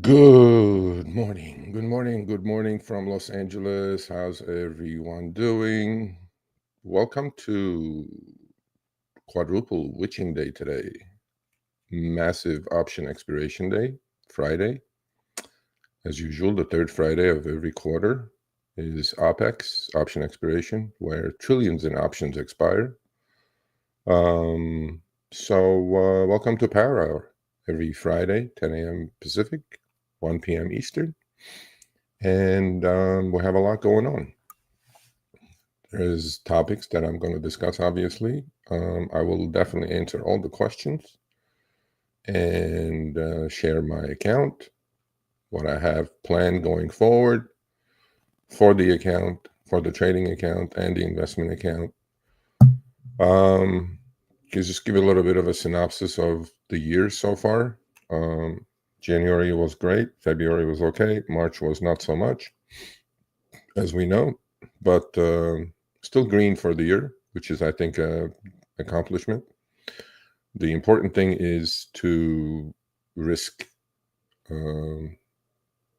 Good morning. Good morning. Good morning from Los Angeles. How's everyone doing? Welcome to quadruple witching day today. Massive option expiration day, Friday. As usual, the third Friday of every quarter is OPEX, option expiration, where trillions in options expire. Welcome to Power Hour every Friday, 10 a.m. Pacific, 1 p.m. Eastern. And we have a lot going on. There's topics that I'm going to discuss, obviously. I will definitely answer all the questions and share my account, what I have planned going forward for the account, for the trading account and the investment account. Just give a little bit of a synopsis of the year so far. January was great. February was okay. March was not so much, as we know, but still green for the year, which is, I think, a accomplishment. The important thing is to risk,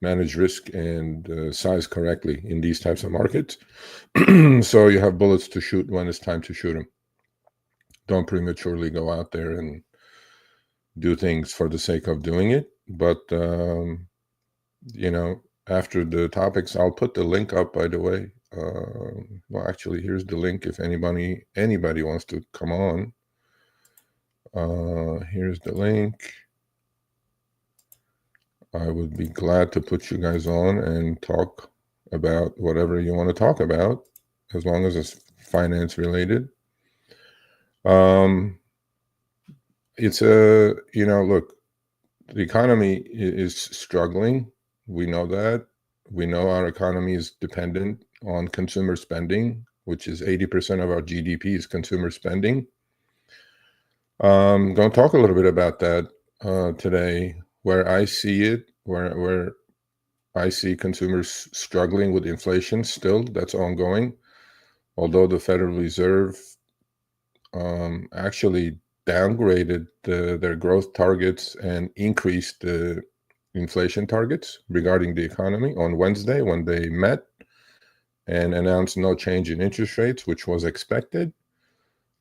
manage risk and size correctly in these types of markets. So you have bullets to shoot when it's time to shoot them. Don't prematurely go out there and do things for the sake of doing it. But, after the topics, I'll put the link up, by the way. Well, actually, here's the link if anybody wants to come on. Here's the link. I would be glad to put you guys on and talk about whatever you want to talk about, as long as it's finance related. It's look, the economy is struggling. We know that. We know our economy is dependent on consumer spending, which is 80% of our GDP is consumer spending. Going to talk a little bit about that today, where I see it, where I see consumers struggling with inflation still. That's ongoing. Although the Federal Reserve actually downgraded their growth targets and increased the inflation targets regarding the economy on Wednesday when they met and announced no change in interest rates, which was expected.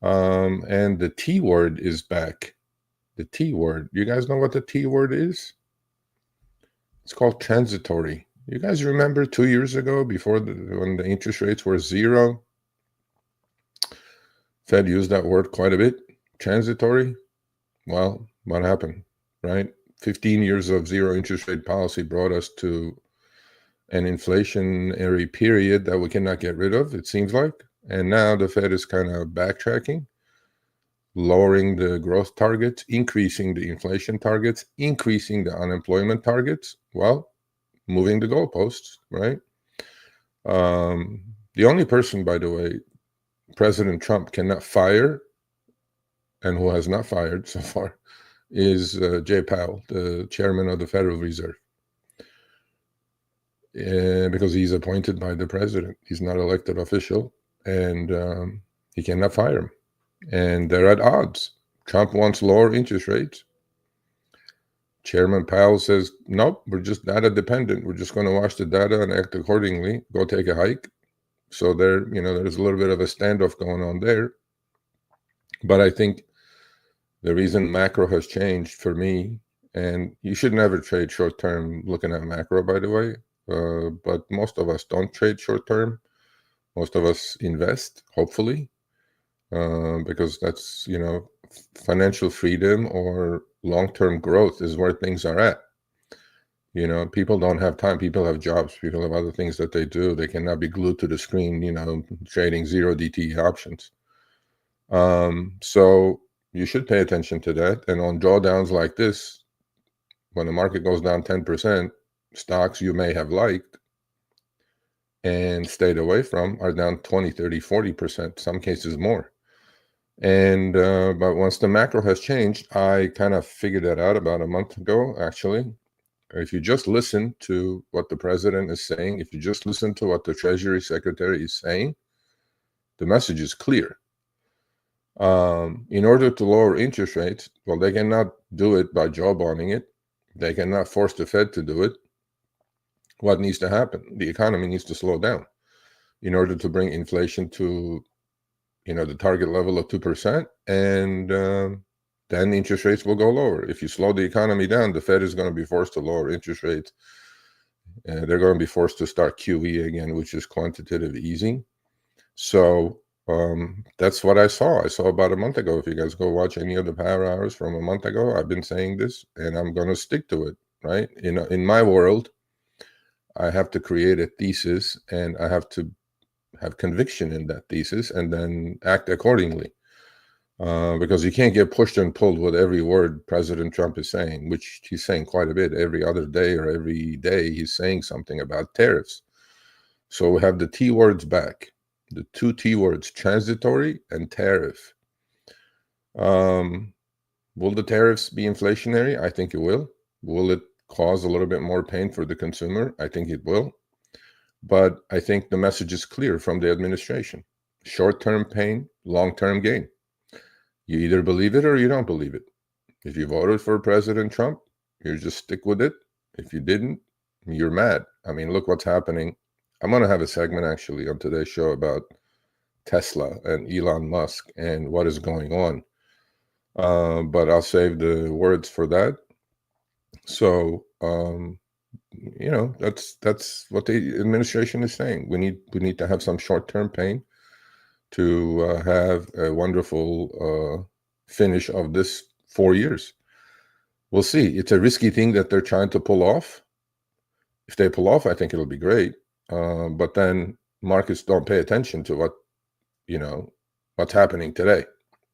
And the T word is back. The T word. You guys know what the T word is? It's called transitory. You guys remember 2 years ago, when the interest rates were zero? Fed used that word quite a bit. Transitory. Well, what happened, right? 15 years of zero interest rate policy brought us to an inflationary period that we cannot get rid of, it seems like. And now the Fed is kind of backtracking, lowering the growth targets, increasing the inflation targets, increasing the unemployment targets. Well, moving the goalposts, right? The only person, by the way, President Trump cannot fire, and who has not fired so far, is Jay Powell, the chairman of the Federal Reserve. Because he's appointed by the president. He's not elected official, and he cannot fire him. And they're at odds. Trump wants lower interest rates. Chairman Powell says, nope, we're just data dependent. We're just going to watch the data and act accordingly. Go take a hike. So there's a little bit of a standoff going on there. But I think the reason macro has changed for me, and you should never trade short term looking at macro, by the way. But most of us don't trade short term. Most of us invest, hopefully, because that's, financial freedom or long-term growth is where things are at. People don't have time. People have jobs. People have other things that they do. They cannot be glued to the screen, trading zero DTE options. So you should pay attention to that. And on drawdowns like this, when the market goes down 10%, stocks you may have liked and stayed away from are down 20, 30, 40%, some cases more. And but once the macro has changed, I kind of figured that out about a month ago, actually. If you just listen to what the president is saying, if you just listen to what the Treasury Secretary is saying, the message is clear. In order to lower interest rates, well, they cannot do it by jawboning it, They cannot force the Fed to do it. What needs to happen? The economy needs to slow down in order to bring inflation to, the target level of 2%, and then interest rates will go lower. If you slow the economy down, the Fed is going to be forced to lower interest rates. They're going to be forced to start QE again, which is quantitative easing. So that's what I saw. I saw about a month ago. If you guys go watch any of the Power Hours from a month ago, I've been saying this, and I'm going to stick to it, right? In my world, I have to create a thesis, and I have to have conviction in that thesis and then act accordingly. Because you can't get pushed and pulled with every word President Trump is saying, which he's saying quite a bit every other day, or every day he's saying something about tariffs. So we have the T words back, the two T words, transitory and tariff. Will the tariffs be inflationary? I think it will. Will it cause a little bit more pain for the consumer? I think it will. But I think the message is clear from the administration. Short-term pain, long-term gain. You either believe it or you don't believe it. If you voted for President Trump, you just stick with it. If you didn't, you're mad. I mean, look what's happening. I'm going to have a segment actually on today's show about Tesla and Elon Musk and what is going on. But I'll save the words for that. So, that's what the administration is saying. We need to have some short-term pain to have a wonderful finish of this 4 years. We'll see. It's a risky thing that they're trying to pull off. If they pull off, I think it'll be great. But then markets don't pay attention to what's happening today.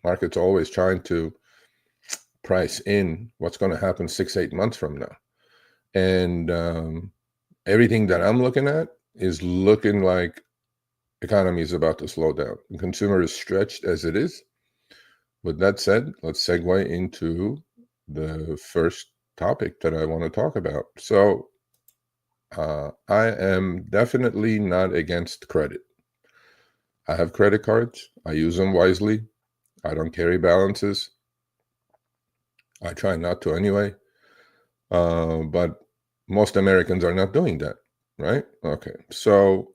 Markets are always trying to price in what's going to happen 6-8 months from now. And everything that I'm looking at is looking like economy is about to slow down. The consumer is stretched as it is. With that said, let's segue into the first topic that I want to talk about. So I am definitely not against credit. I have credit cards. I use them wisely. I don't carry balances. I try not to anyway. But most Americans are not doing that, right? Okay. So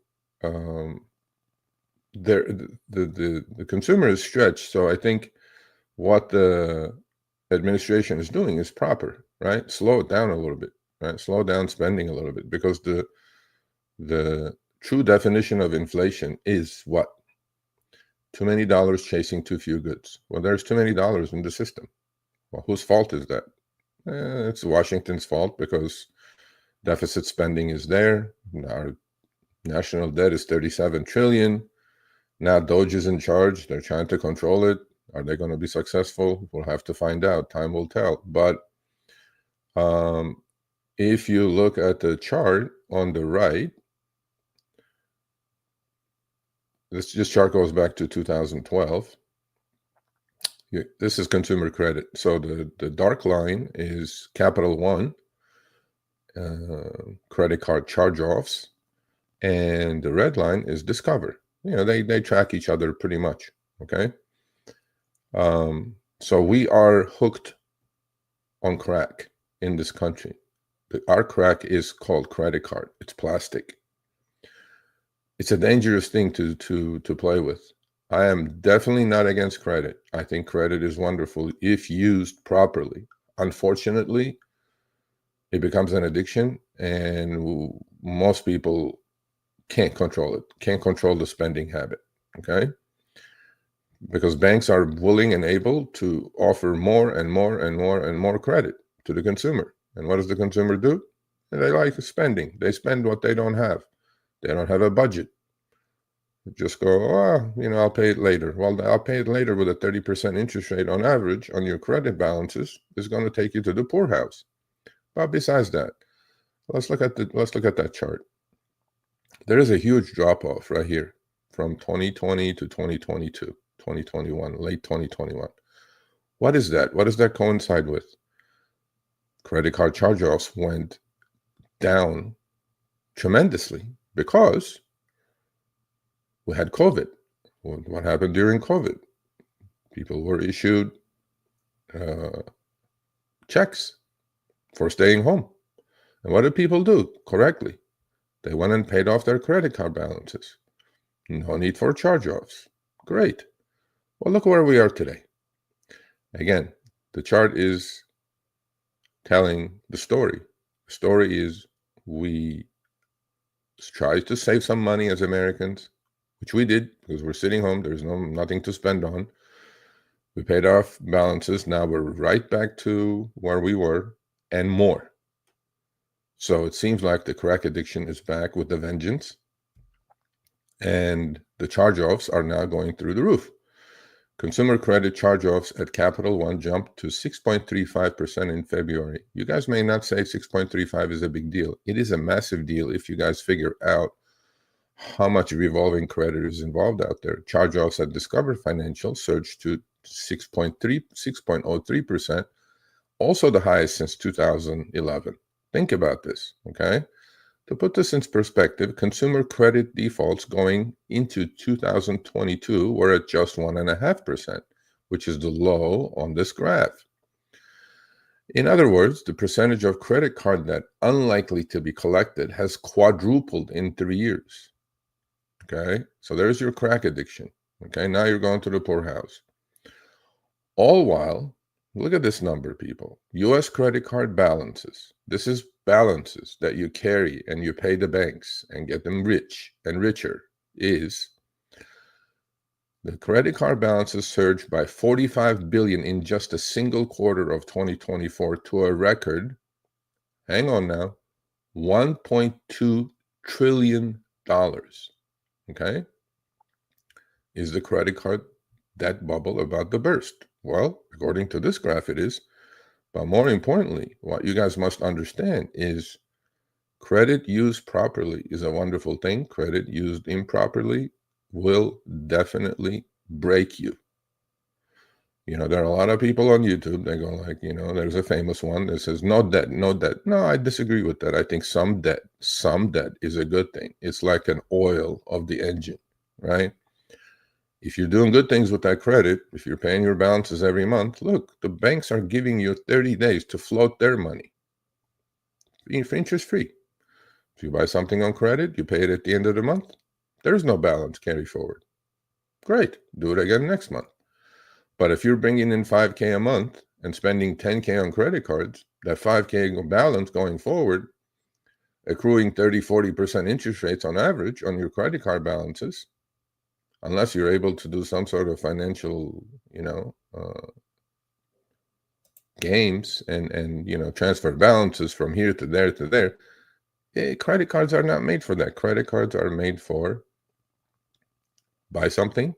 the consumer is stretched. So I think what the administration is doing is proper, right? Slow it down a little bit, right? Slow down spending a little bit, because the true definition of inflation is what? Too many dollars chasing too few goods. Well, there's too many dollars in the system. Well, whose fault is that? It's Washington's fault, because deficit spending is there. Our national debt is $37 trillion. Now Doge is in charge. They're trying to control it. Are they going to be successful? We'll have to find out. Time will tell. But if you look at the chart on the right, this chart goes back to 2012. This is consumer credit. So the dark line is Capital One credit card charge-offs, and the red line is Discover. They track each other pretty much. Okay. So we are hooked on crack in this country. Our crack is called credit card. It's plastic. It's a dangerous thing to play with. I am definitely not against credit. I think credit is wonderful if used properly. Unfortunately, it becomes an addiction, and most people can't control it, can't control the spending habit, okay? Because banks are willing and able to offer more and more and more and more credit to the consumer. And what does the consumer do? They like spending. They spend what they don't have. They don't have a budget. Just go, I'll pay it later. Well, I'll pay it later with a 30% interest rate on average on your credit balances is going to take you to the poorhouse. But besides that, let's look at that chart. There is a huge drop-off right here from 2020 to 2022, 2021, late 2021. What is that? What does that coincide with? Credit card charge-offs went down tremendously because we had COVID. What happened during COVID? People were issued checks for staying home. And what did people do correctly? They went and paid off their credit card balances. No need for charge-offs. Great. Well, look where we are today. Again, the chart is telling the story. The story is we tried to save some money as Americans, which we did because we're sitting home. There's nothing to spend on. We paid off balances. Now we're right back to where we were and more. So it seems like the crack addiction is back with a vengeance. And the charge-offs are now going through the roof. Consumer credit charge-offs at Capital One jumped to 6.35% in February. You guys may not say 6.35 is a big deal. It is a massive deal if you guys figure out how much revolving credit is involved out there. Charge-offs at Discover Financial surged to 6.03%, also the highest since 2011. Think about this, okay? To put this in perspective, consumer credit defaults going into 2022 were at just 1.5%, which is the low on this graph. In other words, the percentage of credit card debt unlikely to be collected has quadrupled in 3 years. Okay, so there's your crack addiction. Okay, now you're going to the poorhouse. All while, look at this number, people. U.S. credit card balances. This is balances that you carry and you pay the banks and get them rich and richer. Is the credit card balances surged by $45 billion in just a single quarter of 2024 to a record, hang on now, $1.2 trillion. Okay? Is the credit card debt bubble about to burst? Well, according to this graph, it is. But more importantly, what you guys must understand is credit used properly is a wonderful thing. Credit used improperly will definitely break you. You know, there are a lot of people on YouTube, they go like, you know, there's a famous one that says, no debt, no debt. No, I disagree with that. I think some debt is a good thing. It's like an oil of the engine, right? If you're doing good things with that credit, if you're paying your balances every month, look, the banks are giving you 30 days to float their money. Interest free. If you buy something on credit, you pay it at the end of the month. There's no balance carry forward. Great. Do it again next month. But if you're bringing in $5K a month and spending $10K on credit cards, that $5K balance going forward, accruing 30-40% interest rates on average on your credit card balances, unless you're able to do some sort of financial, games and transfer balances from here to there, credit cards are not made for that. Credit cards are made for buy something,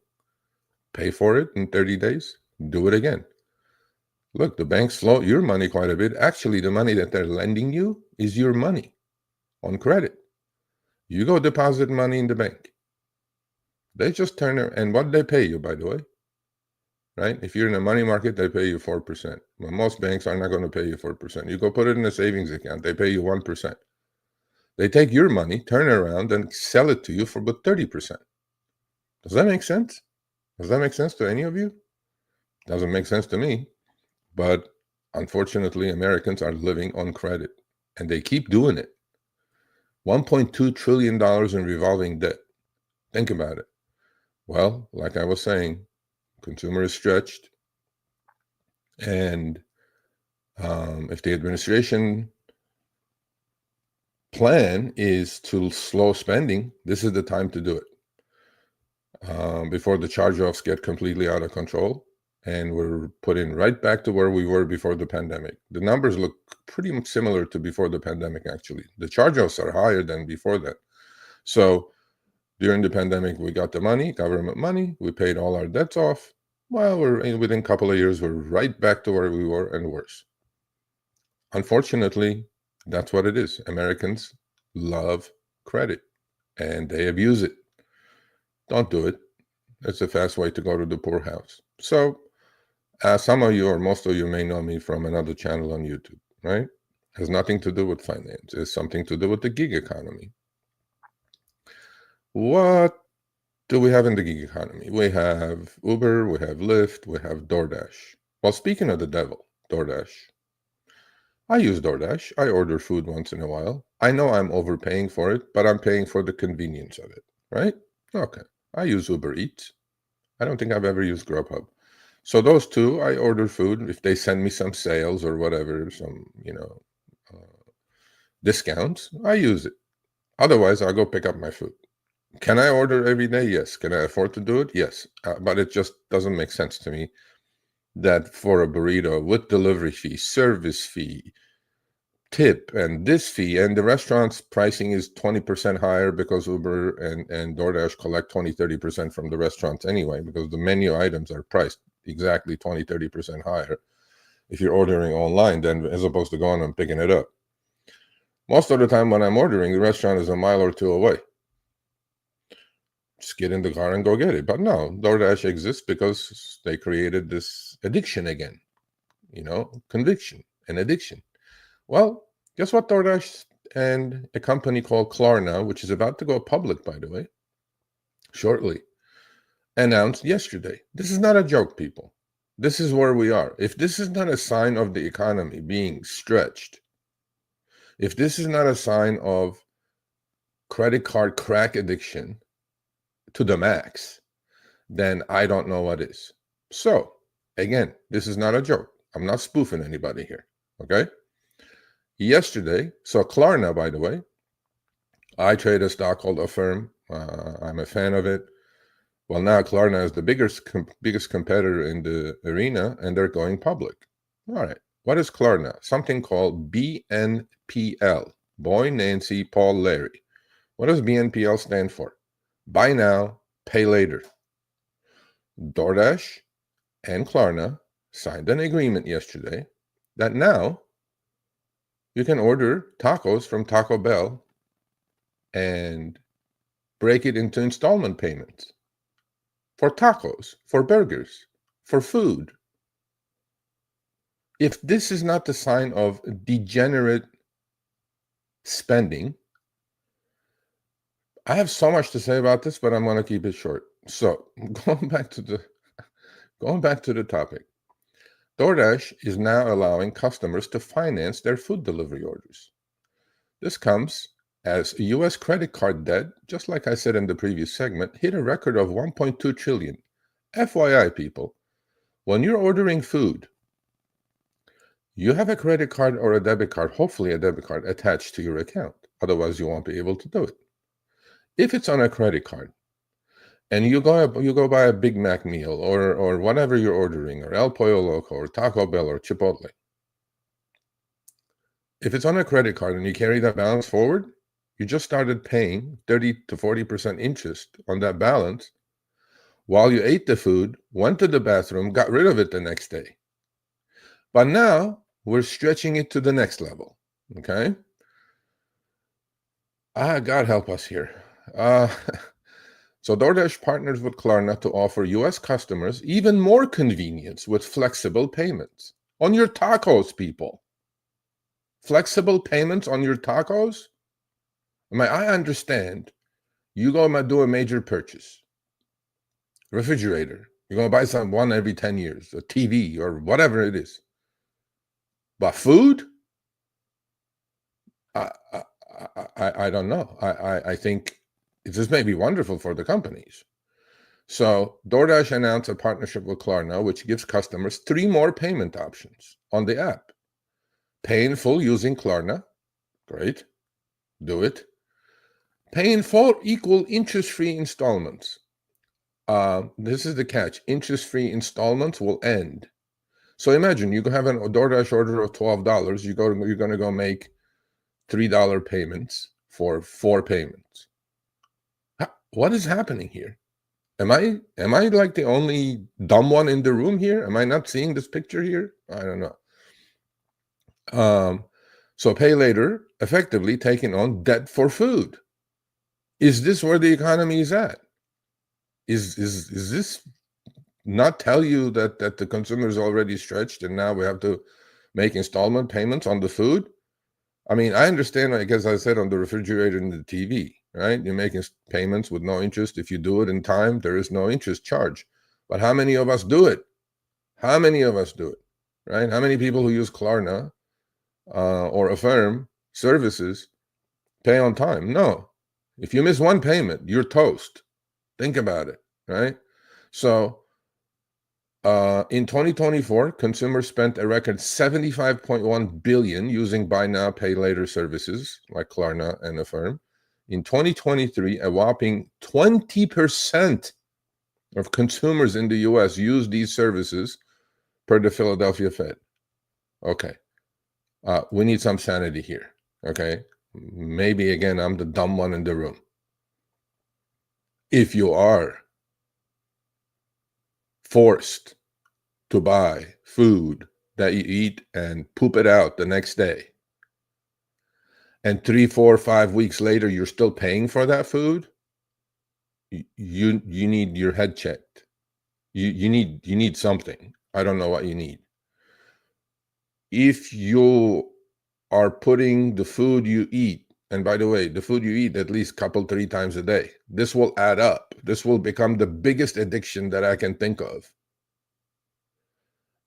pay for it in 30 days, do it again. Look, the banks float your money quite a bit. Actually, the money that they're lending you is your money on credit. You go deposit money in the bank. They just turn it, and what they pay you, by the way, right? If you're in a money market, they pay you 4%. Well, most banks are not going to pay you 4%. You go put it in a savings account, they pay you 1%. They take your money, turn it around, and sell it to you for about 30%. Does that make sense? Does that make sense to any of you? Doesn't make sense to me. But unfortunately, Americans are living on credit, and they keep doing it. $1.2 trillion in revolving debt. Think about it. Well, like I was saying, consumer is stretched, and if the administration plan is to slow spending, this is the time to do it before the charge-offs get completely out of control and we're put in right back to where we were before the pandemic. The numbers look pretty much similar to before the pandemic, actually. The charge-offs are higher than before that. So during the pandemic, we got the money, government money, we paid all our debts off. Well, within a couple of years, we're right back to where we were and worse. Unfortunately, that's what it is. Americans love credit and they abuse it. Don't do it. It's a fast way to go to the poorhouse. So some of you or most of you may know me from another channel on YouTube, right? Has nothing to do with finance. It's something to do with the gig economy. What do we have in the gig economy? We have Uber, we have Lyft, we have DoorDash. Well, speaking of the devil, DoorDash. I use DoorDash. I order food once in a while. I know I'm overpaying for it, but I'm paying for the convenience of it, right? Okay. I use Uber Eats. I don't think I've ever used Grubhub. So those two, I order food. If they send me some sales or whatever, some, discounts, I use it. Otherwise, I'll go pick up my food. Can I order every day? Yes. Can I afford to do it? Yes. But it just doesn't make sense to me that for a burrito with delivery fee, service fee, tip, and this fee, and the restaurant's pricing is 20% higher because Uber and DoorDash collect 20-30% from the restaurants anyway, because the menu items are priced exactly 20-30% higher if you're ordering online than as opposed to going and picking it up. Most of the time when I'm ordering, the restaurant is a mile or two away. Just get in the car and go get it. But no, DoorDash exists because they created this addiction again, conviction and addiction. Well, guess what? DoorDash and a company called Klarna, which is about to go public, by the way, shortly, announced yesterday. This is not a joke, people. This is where we are. If this is not a sign of the economy being stretched, if this is not a sign of credit card crack addiction to the max, then I don't know what is. So, again, this is not a joke. I'm not spoofing anybody here, okay? Yesterday, so Klarna, by the way, I trade a stock called Affirm. I'm a fan of it. Well, now Klarna is the biggest competitor in the arena, and they're going public. All right. What is Klarna? Something called BNPL. Boy, Nancy, Paul, Larry. What does BNPL stand for? Buy now, pay later. DoorDash and Klarna signed an agreement yesterday that now you can order tacos from Taco Bell and break it into installment payments for tacos, for burgers, for food. If this is not the sign of degenerate spending, I have so much to say about this, but I'm going to keep it short. So going back to the topic, DoorDash is now allowing customers to finance their food delivery orders. This comes as U.S. credit card debt, just like I said in the previous segment, hit a record of $1.2 trillion. FYI, people, when you're ordering food, you have a credit card or a debit card, hopefully a debit card, attached to your account. Otherwise, you won't be able to do it. If it's on a credit card, and you go buy a Big Mac meal or whatever you're ordering, or El Pollo Loco or Taco Bell or Chipotle, if it's on a credit card and you carry that balance forward, you just started paying 30 to 40% interest on that balance while you ate the food, went to the bathroom, got rid of it the next day. But now we're stretching it to the next level, okay? God help us here. So DoorDash partners with Klarna to offer U.S. customers even more convenience with flexible payments on your tacos, people. Flexible payments on your tacos? I understand. You go and do a major purchase. Refrigerator. You're going to buy one every 10 years. A TV or whatever it is. But food? I don't know. I think this may be wonderful for the companies. So DoorDash announced a partnership with Klarna, which gives customers 3 more payment options on the app. Pay in full using Klarna. Great. Do it. Pay in full equal interest-free installments. This is the catch. Interest-free installments will end. So imagine you have a DoorDash order of $12. You're going to go make $3 payments for 4 payments. What is happening here? Am I like the only dumb one in the room here? Am I not seeing this picture here? I don't know. So pay later, effectively taking on debt for food. Is this where the economy is at? Is this not tell you that the consumer is already stretched and now we have to make installment payments on the food? I mean, I understand, like as I said, on the refrigerator and the TV, right? You're making payments with no interest. If you do it in time, there is no interest charge. But how many of us do it? How many of us do it, right? How many people who use Klarna or Affirm services pay on time. No. If you miss one payment, you're toast. Think about it, right? So in 2024, consumers spent a record 75.1 billion using buy now, pay later services like Klarna and Affirm. In 2023, a whopping 20% of consumers in the US used these services per the Philadelphia Fed. Okay. We need some sanity here. Okay. Maybe again, I'm the dumb one in the room. If you are forced to buy food that you eat and poop it out the next day, and 3, 4, 5 weeks later you're still paying for that food, you need your head checked. You need something. I don't know what you need. If you are putting the food you eat, and by the way, the food you eat at least couple, 3 times a day, this will add up. This will become the biggest addiction that I can think of.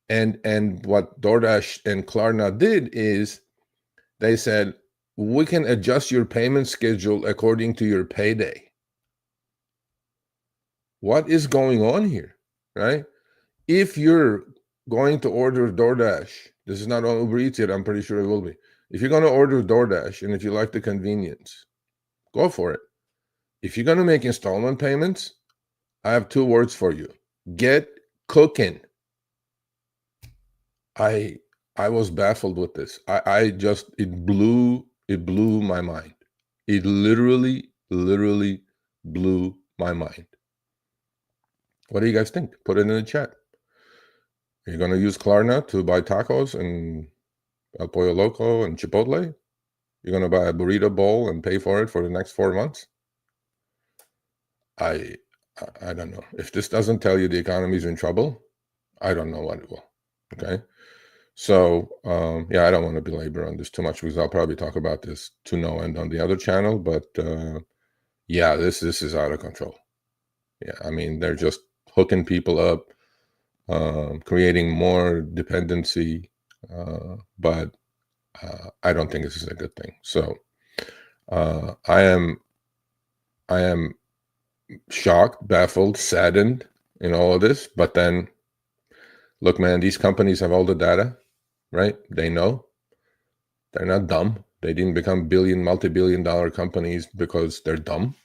And what DoorDash and Klarna did is they said, we can adjust your payment schedule according to your payday. What is going on here, right? If you're going to order DoorDash, this is not on Uber Eats yet, I'm pretty sure it will be. If you're going to order DoorDash and if you like the convenience, go for it. If you're going to make installment payments, I have 2 words for you. Get cooking. I was baffled with this. It blew my mind. It literally blew my mind. What do you guys think? Put it in the chat. Are you going to use Klarna to buy tacos and El Pollo Loco and Chipotle? You're going to buy a burrito bowl and pay for it for the next 4 months? I don't know. If this doesn't tell you the economy's in trouble, I don't know what it will. Okay. So, yeah, I don't want to belabor on this too much because I'll probably talk about this to no end on the other channel. But yeah, this is out of control. Yeah, I mean, they're just hooking people up, creating more dependency. But I don't think this is a good thing. So I am shocked, baffled, saddened in all of this. But then, look, man, these companies have all the data, right? They know. They're not dumb. They didn't become multi-billion-dollar companies because they're dumb.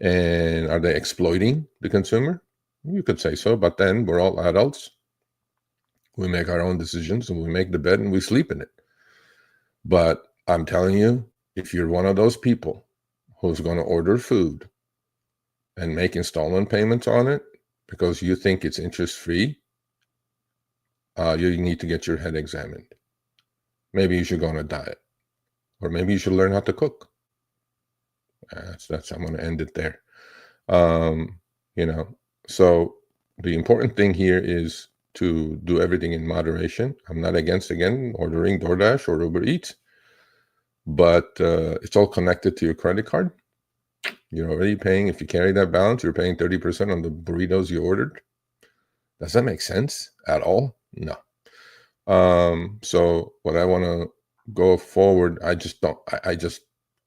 And are they exploiting the consumer? You could say so, but then we're all adults. We make our own decisions and we make the bed and we sleep in it. But I'm telling you, if you're one of those people who's going to order food and make installment payments on it because you think it's interest-free, you need to get your head examined. Maybe you should go on a diet, or maybe you should learn how to cook. That's I'm going to end it there. You know, so the important thing here is to do everything in moderation. I'm not against, again, ordering DoorDash or Uber Eats, but it's all connected to your credit card. You're already paying, if you carry that balance, you're paying 30% on the burritos you ordered. Does that make sense at all? No. So what I want to go forward, I just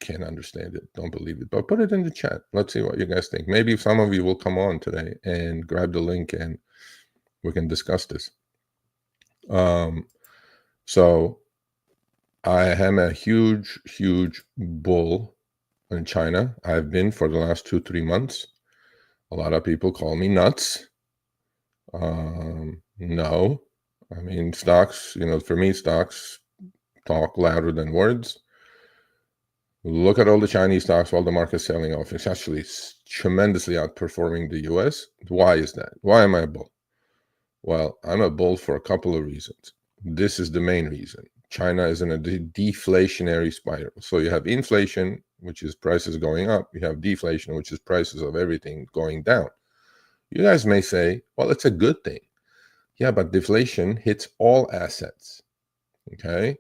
can't understand it. Don't believe it. But put it in the chat. Let's see what you guys think. Maybe some of you will come on today and grab the link and we can discuss this. So I am a huge bull in China. I've been for the last 2-3 months. A lot of people call me nuts. No. I mean, stocks, for me, stocks talk louder than words. Look at all the Chinese stocks while the market's selling off. It's actually tremendously outperforming the US. Why is that? Why am I a bull? Well, I'm a bull for a couple of reasons. This is the main reason. China is in a deflationary spiral. So you have inflation, which is prices going up. You have deflation, which is prices of everything going down. You guys may say, well, it's a good thing. Yeah, but deflation hits all assets. Okay?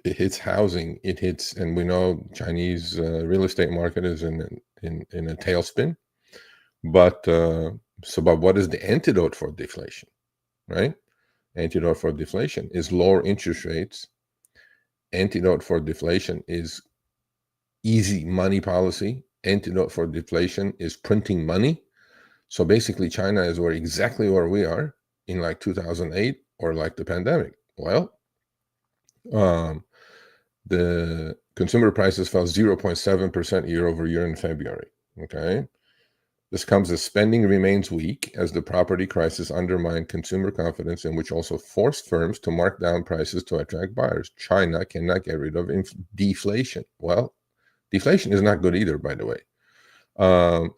It hits housing. It hits, and we know Chinese real estate market is in a tailspin. But but what is the antidote for deflation, right? Antidote for deflation is lower interest rates. Antidote for deflation is easy money policy. Antidote for deflation is printing money. So basically, China is exactly where we are in like 2008 or like the pandemic. Well, the consumer prices fell 0.7% year over year in February. Okay. This comes as spending remains weak as the property crisis undermined consumer confidence, and which also forced firms to mark down prices to attract buyers. China cannot get rid of deflation. Well, deflation is not good either, by the way.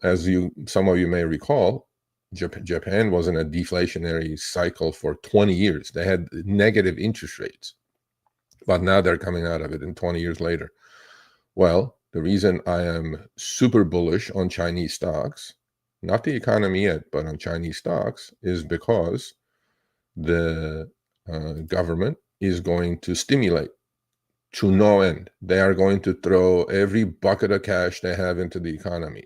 As some of you may recall, Japan was in a deflationary cycle for 20 years. They had negative interest rates, but now they're coming out of it, and 20 years later. Well, the reason I am super bullish on Chinese stocks, not the economy yet, but on Chinese stocks, is because the government is going to stimulate to no end. They are going to throw every bucket of cash they have into the economy.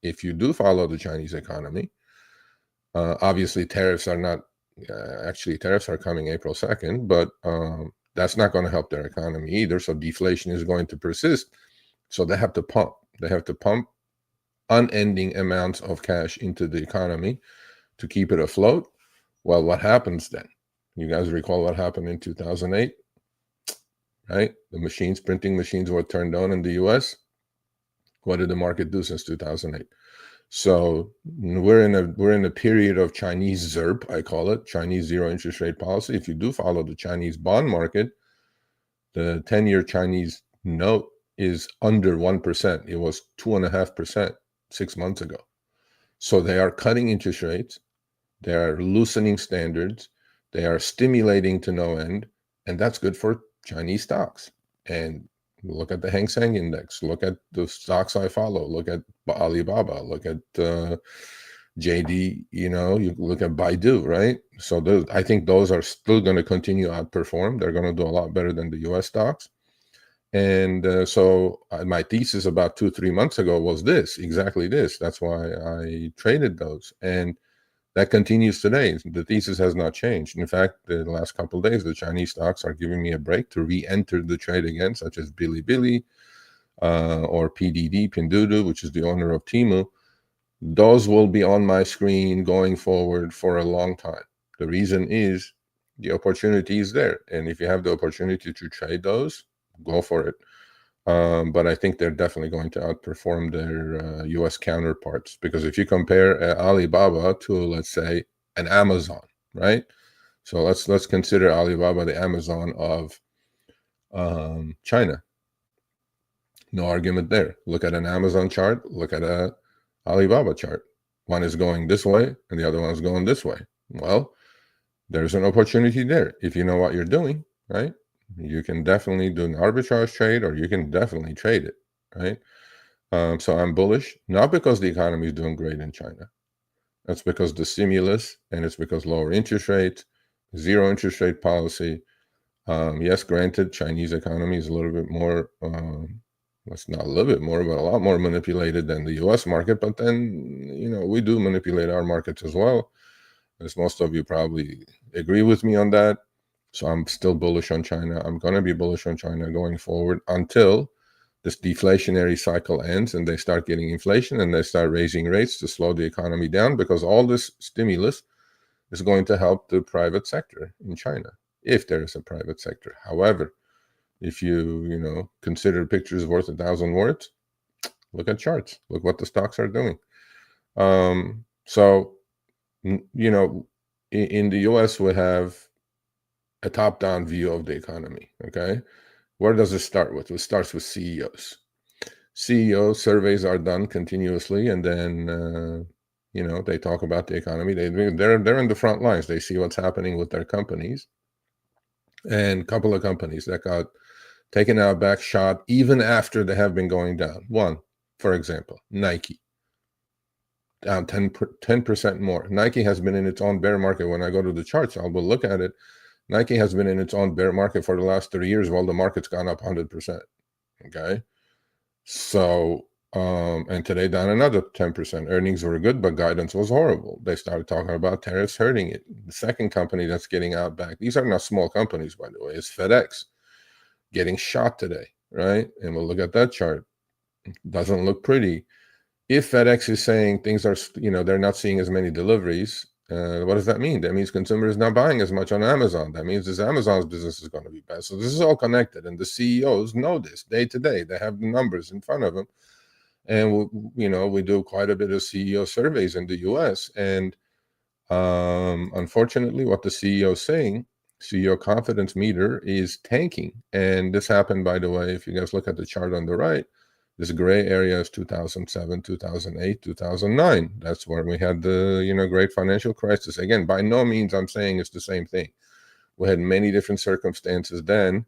If you do follow the Chinese economy, obviously tariffs are not, actually tariffs are coming April 2nd, but that's not going to help their economy either. So deflation is going to persist. So they have to pump. They have to pump unending amounts of cash into the economy to keep it afloat. Well, what happens then? You guys recall what happened in 2008, right? The printing machines were turned on in the US. What did the market do since 2008? So we're in a period of Chinese ZERP, I call it, Chinese zero interest rate policy. If you do follow the Chinese bond market, the 10-year Chinese note is under 1%. It was 2.5% 6 months ago. So they are cutting interest rates. They are loosening standards. They are stimulating to no end. And that's good for Chinese stocks. And look at the Hang Seng Index. Look at the stocks I follow. Look at Alibaba. Look at JD. You look at Baidu, right? So I think those are still going to continue to outperform. They're going to do a lot better than the U.S. stocks. And so my thesis about 2-3 months ago was exactly this. That's why I traded those. And that continues today. The thesis has not changed. In fact, the last couple of days, the Chinese stocks are giving me a break to re-enter the trade again, such as Bilibili or PDD, Pinduoduo, which is the owner of Temu. Those will be on my screen going forward for a long time. The reason is the opportunity is there. And if you have the opportunity to trade those, go for it. But I think they're definitely going to outperform their U.S. counterparts, because if you compare Alibaba to, let's say, an Amazon, right? So let's consider Alibaba the Amazon of China. No argument there. Look at an Amazon chart. Look at a Alibaba chart. One is going this way, and the other one is going this way. Well, there's an opportunity there if you know what you're doing, right? You can definitely do an arbitrage trade, or you can definitely trade it, right? So I'm bullish, not because the economy is doing great in China. That's because the stimulus, and it's because lower interest rates, zero interest rate policy. Yes, granted, Chinese economy is a little bit more, it's not a little bit more, but a lot more manipulated than the U.S. market. But then, we do manipulate our markets as well, as most of you probably agree with me on that. So I'm still bullish on China. I'm going to be bullish on China going forward until this deflationary cycle ends and they start getting inflation and they start raising rates to slow the economy down, because all this stimulus is going to help the private sector in China, if there is a private sector. However, if you consider pictures worth 1,000 words, look at charts. Look what the stocks are doing. So in the U.S. we have a top-down view of the economy, okay? Where does it start with? It starts with CEOs. CEO surveys are done continuously, and then, they talk about the economy. They're in the front lines. They see what's happening with their companies. And a couple of companies that got taken out, back, shot, even after they have been going down. One, for example, Nike. Down 10% more. Nike has been in its own bear market. When I go to the charts, I will look at it. Nike has been in its own bear market for the last 3 years while the market's gone up 100%. Okay. So And today down another 10%. Earnings were good, but guidance was horrible. They started talking about tariffs hurting it. The second company that's getting out back, these are not small companies, by the way, is FedEx getting shot today, right? And we'll look at that chart. Doesn't look pretty. If FedEx is saying things are, they're not seeing as many deliveries, what does that mean? That means consumers not buying as much on Amazon. That means this Amazon's business is going to be bad. So this is all connected, and the CEOs know this day to day. They have the numbers in front of them, and we do quite a bit of CEO surveys in the U.S. And unfortunately, what the CEO is saying, CEO confidence meter is tanking, and this happened, by the way. If you guys look at the chart on the right. This gray area is 2007, 2008, 2009. That's where we had the great financial crisis. Again, by no means I'm saying it's the same thing. We had many different circumstances then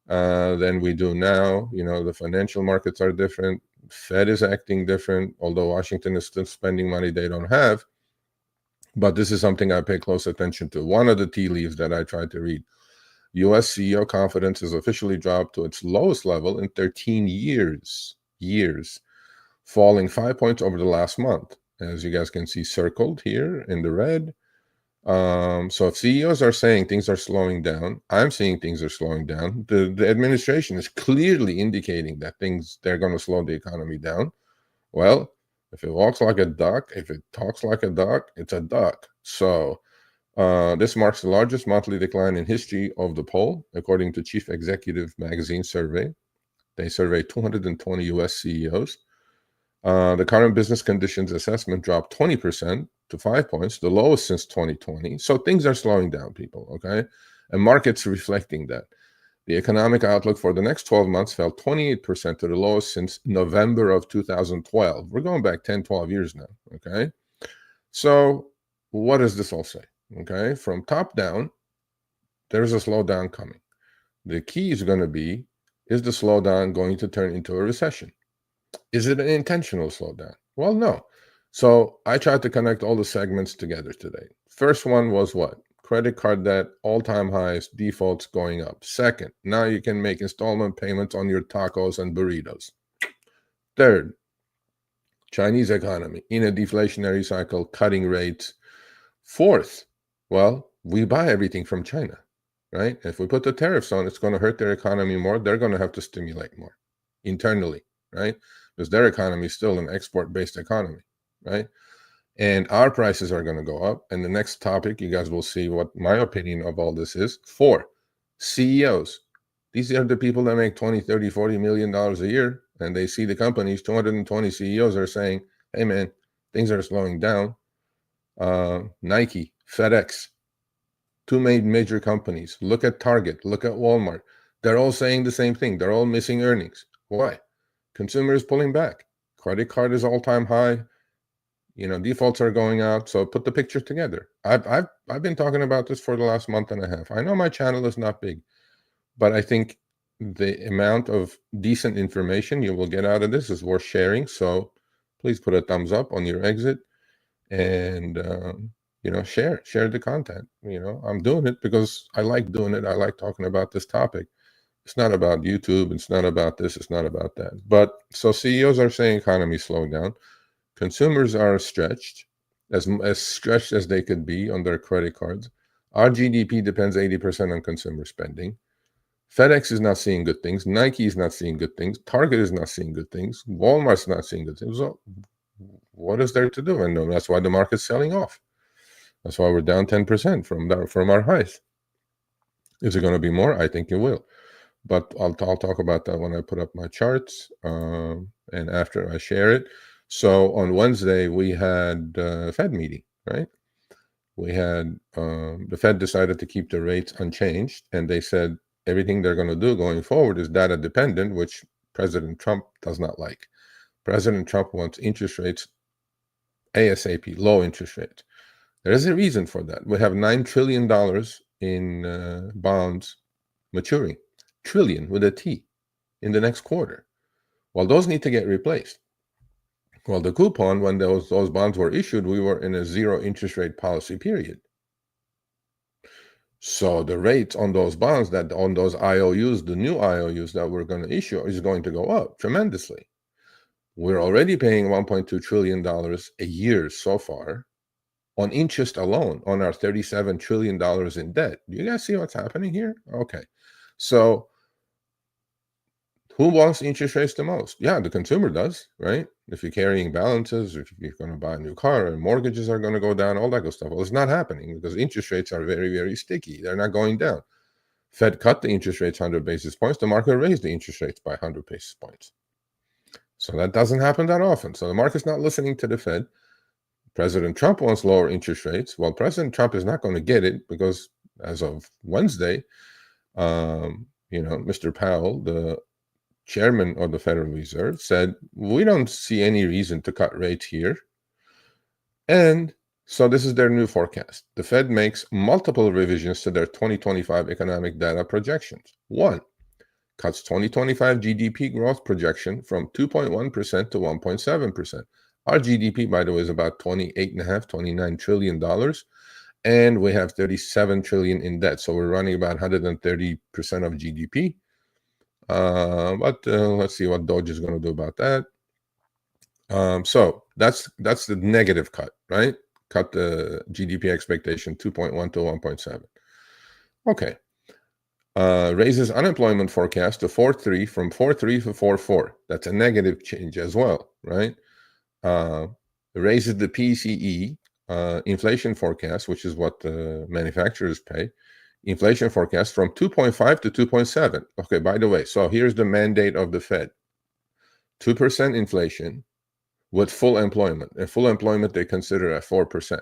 than we do now. The financial markets are different. Fed is acting different, although Washington is still spending money they don't have. But this is something I pay close attention to. One of the tea leaves that I tried to read. U.S. CEO confidence has officially dropped to its lowest level in 13 years, falling 5 points over the last month, as you guys can see circled here in the red. So if CEOs are saying things are slowing down, I'm seeing things are slowing down. The administration is clearly indicating that they're going to slow the economy down. Well, if it walks like a duck, if it talks like a duck, it's a duck. So this marks the largest monthly decline in history of the poll, according to Chief Executive Magazine survey. They surveyed 220 U.S. CEOs. The current business conditions assessment dropped 20% to 5 points, the lowest since 2020. So things are slowing down, people, okay? And markets reflecting that. The economic outlook for the next 12 months fell 28% to the lowest since November of 2012. We're going back 10, 12 years now, okay? So what does this all say? Okay, from top down, there's a slowdown coming. The key is going to be, is the slowdown going to turn into a recession? Is it an intentional slowdown? Well, no. So I tried to connect all the segments together today. First one was what? Credit card debt, all-time highs, defaults going up. Second, now you can make installment payments on your tacos and burritos. Third, Chinese economy in a deflationary cycle, cutting rates. Fourth, well, we buy everything from China, right? If we put the tariffs on, it's going to hurt their economy more. They're going to have to stimulate more internally, right? Because their economy is still an export-based economy, right? And our prices are going to go up. And the next topic, you guys will see what my opinion of all this is. 4, CEOs. These are the people that make 20, 30, 40 million dollars a year. And they see the companies, 220 CEOs are saying, hey, man, things are slowing down. Nike, FedEx, two major companies. Look at Target, look at Walmart. They're all saying the same thing. They're all missing earnings. Why? Consumer is pulling back. Credit card is all-time high. Defaults are going out. So put the picture together. I've been talking about this for the last month and a half. I know my channel is not big, but I think the amount of decent information you will get out of this is worth sharing. So please put a thumbs up on your exit and share the content. I'm doing it because I like doing it. I like talking about this topic. It's not about YouTube. It's not about this. It's not about that. But so CEOs are saying economy slowing down. Consumers are stretched, as stretched as they could be on their credit cards. Our GDP depends 80% on consumer spending. FedEx is not seeing good things. Nike is not seeing good things. Target is not seeing good things. Walmart's not seeing good things. So what is there to do? And that's why the market's selling off. That's why we're down 10% from our highs. Is it going to be more? I think it will. But I'll talk about that when I put up my charts and after I share it. So on Wednesday, we had a Fed meeting, right? We had the Fed decided to keep the rates unchanged, and they said everything they're going to do going forward is data dependent, which President Trump does not like. President Trump wants interest rates ASAP, low interest rates. There is a reason for that. We have $9 trillion in bonds maturing, trillion with a T, in the next quarter. Well, those need to get replaced. Well, the coupon, when those bonds were issued, we were in a zero interest rate policy period. So the rates on those bonds, on those IOUs, the new IOUs that we're going to issue, is going to go up tremendously. We're already paying $1.2 trillion a year so far on interest alone on our $37 trillion in debt. Do you guys see what's happening here? Okay. So who wants interest rates the most? Yeah, the consumer does, right? If you're carrying balances, if you're going to buy a new car, and mortgages are going to go down, all that good stuff. Well, it's not happening because interest rates are very, very sticky. They're not going down. Fed cut the interest rates 100 basis points. The market raised the interest rates by 100 basis points. So that doesn't happen that often. So the market's not listening to the Fed. President Trump wants lower interest rates. Well, President Trump is not going to get it because as of Wednesday, Mr. Powell, the chairman of the Federal Reserve, said, we don't see any reason to cut rates here. And so this is their new forecast. The Fed makes multiple revisions to their 2025 economic data projections. One, cuts 2025 GDP growth projection from 2.1% to 1.7%. Our GDP, by the way, is about $29 trillion, and we have 37 trillion in debt. So we're running about 130% of GDP. But let's see what Doge is going to do about that. So that's the negative cut, right? Cut the GDP expectation 2.1 to 1.7. Okay. Raises unemployment forecast to 4.3 from 4.3 to 4.4. That's a negative change as well, right? Raises the PCE inflation forecast, which is what the manufacturers pay, inflation forecast from 2.5 to 2.7. Okay, by the way, so here's the mandate of the Fed. 2% inflation with full employment. And full employment they consider at 4%.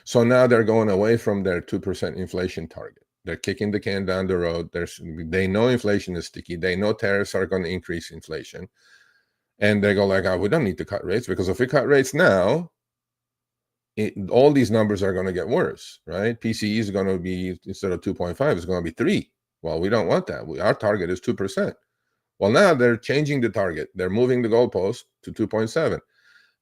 So now they're going away from their 2% inflation target. They're kicking the can down the road. They know inflation is sticky. They know tariffs are going to increase inflation. And they go like, we don't need to cut rates because if we cut rates now, all these numbers are going to get worse, right? PCE is going to be, instead of 2.5, it's going to be 3. Well, we don't want that. Our target is 2%. Well, now they're changing the target. They're moving the goalpost to 2.7.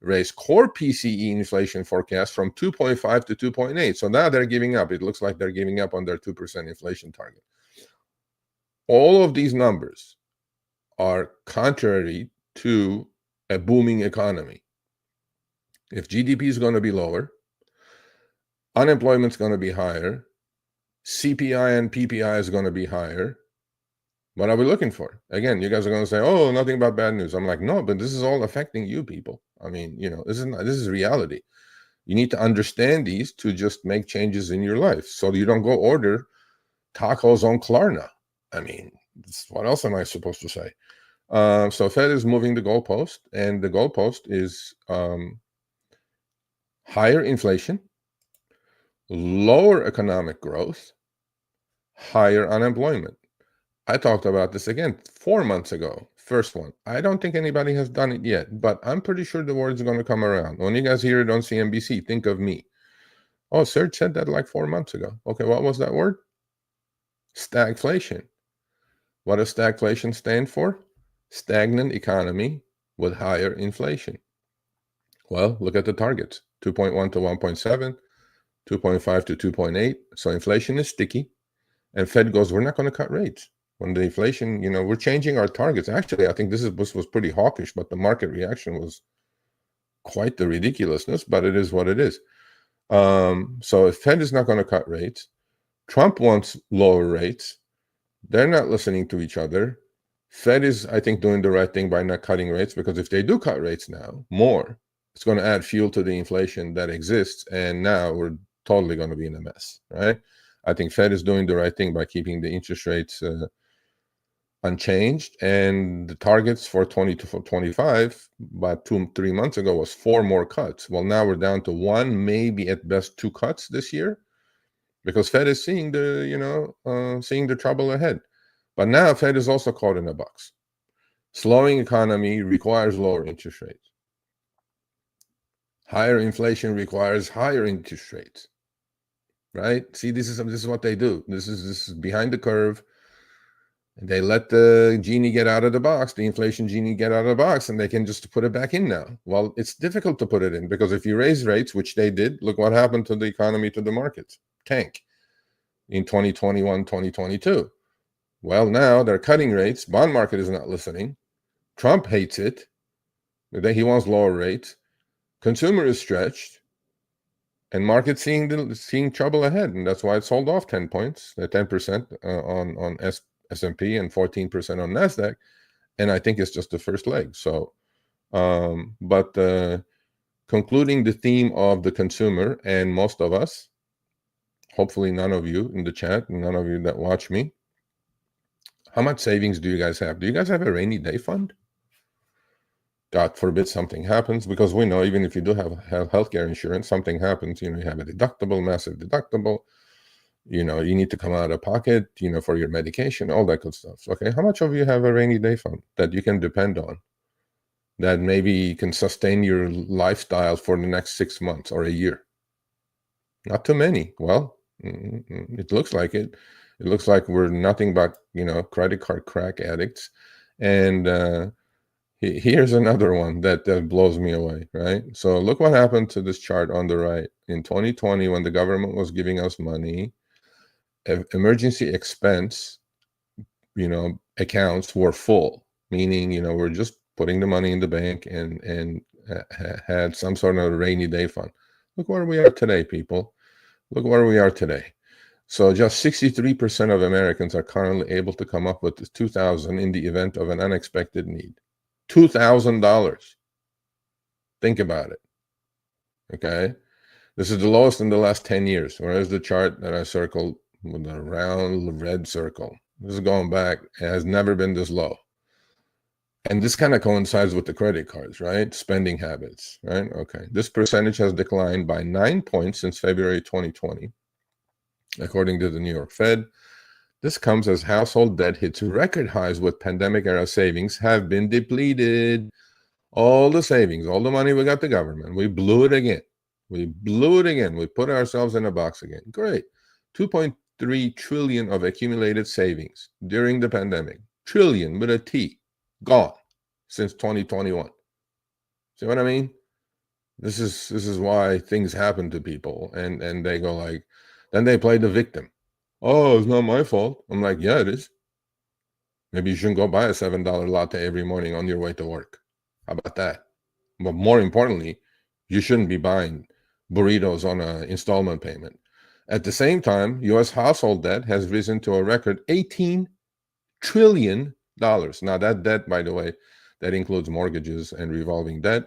Raise core PCE inflation forecast from 2.5 to 2.8. So now they're giving up. It looks like they're giving up on their 2% inflation target. All of these numbers are contrary to a booming economy. If GDP is going to be lower, unemployment is going to be higher, CPI and PPI is going to be higher, what are we looking for? Again, you guys are going to say, oh, nothing but bad news. I'm like, no, but this is all affecting you people. I mean, this is reality. You need to understand these to just make changes in your life so you don't go order tacos on Klarna. I mean, what else am I supposed to say? So Fed is moving the goalpost, and the goalpost is higher inflation, lower economic growth, higher unemployment. I talked about this again 4 months ago. First one. I don't think anybody has done it yet, but I'm pretty sure the word's going to come around. When you guys hear it on CNBC, think of me. Oh, Serge said that like 4 months ago. Okay, what was that word? Stagflation. What does stagflation stand for? Stagnant economy with higher inflation. Well, look at the targets. 2.1 to 1.7, 2.5 to 2.8. So inflation is sticky. And Fed goes, we're not going to cut rates. When the inflation, we're changing our targets. Actually, I think this was pretty hawkish, but the market reaction was quite the ridiculousness, but it is what it is. So if Fed is not going to cut rates, Trump wants lower rates. They're not listening to each other. Fed is, I think, doing the right thing by not cutting rates, because if they do cut rates now more, it's going to add fuel to the inflation that exists. And now we're totally going to be in a mess, right? I think Fed is doing the right thing by keeping the interest rates unchanged. And the targets for 2025, about 2-3 months ago, was 4 more cuts. Well, now we're down to 1, maybe at best 2 cuts this year, because Fed is seeing the trouble ahead. But now Fed is also caught in a box. Slowing economy requires lower interest rates. Higher inflation requires higher interest rates. Right? See, this is what they do. This is behind the curve. And they let the genie get out of the box, the inflation genie get out of the box, and they can just put it back in now. Well, it's difficult to put it in, because if you raise rates, which they did, look what happened to the economy, to the markets. Tank in 2021, 2022. Well, now they're cutting rates. Bond market is not listening. Trump hates it. He wants lower rates. Consumer is stretched, and market seeing trouble ahead, and that's why it sold off 10 points, 10% on S&P and 14% on Nasdaq. And I think it's just the first leg. So, but concluding the theme of the consumer, and most of us, hopefully none of you in the chat, none of you that watch me, how much savings do you guys have? Do you guys have a rainy day fund? God forbid something happens, because we know even if you do have healthcare insurance, something happens, you have a deductible, massive deductible, you need to come out of pocket, for your medication, all that good stuff. Okay, how much of you have a rainy day fund that you can depend on, that maybe can sustain your lifestyle for the next 6 months or a year? Not too many. Well, it looks like it. It looks like we're nothing but, credit card crack addicts. And here's another one that blows me away, right? So look what happened to this chart on the right. In 2020, when the government was giving us money, emergency expense, accounts were full, meaning, we're just putting the money in the bank and had some sort of rainy day fund. Look where we are today, people. Look where we are today. So just 63% of Americans are currently able to come up with $2,000 in the event of an unexpected need. $2,000. Think about it. Okay. This is the lowest in the last 10 years. Whereas the chart that I circled with a round red circle, this is going back. It has never been this low. And this kind of coincides with the credit cards, right? Spending habits, right? Okay. This percentage has declined by 9 points since February 2020, according to the New York Fed. This comes as household debt hits record highs, with pandemic-era savings have been depleted. All the savings, all the money we got the government, we blew it again. We blew it again. We put ourselves in a box again. Great. 2.3 trillion of accumulated savings during the pandemic. Trillion with a T. Gone since 2021. See what I mean? This is why things happen to people, and they go like, then they play the victim. Oh, it's not my fault. I'm like, yeah, it is. Maybe you shouldn't go buy a $7 latte every morning on your way to work. How about that? But more importantly, you shouldn't be buying burritos on an installment payment. At the same time, U.S. household debt has risen to a record $18 trillion. Now, that debt, by the way, that includes mortgages and revolving debt.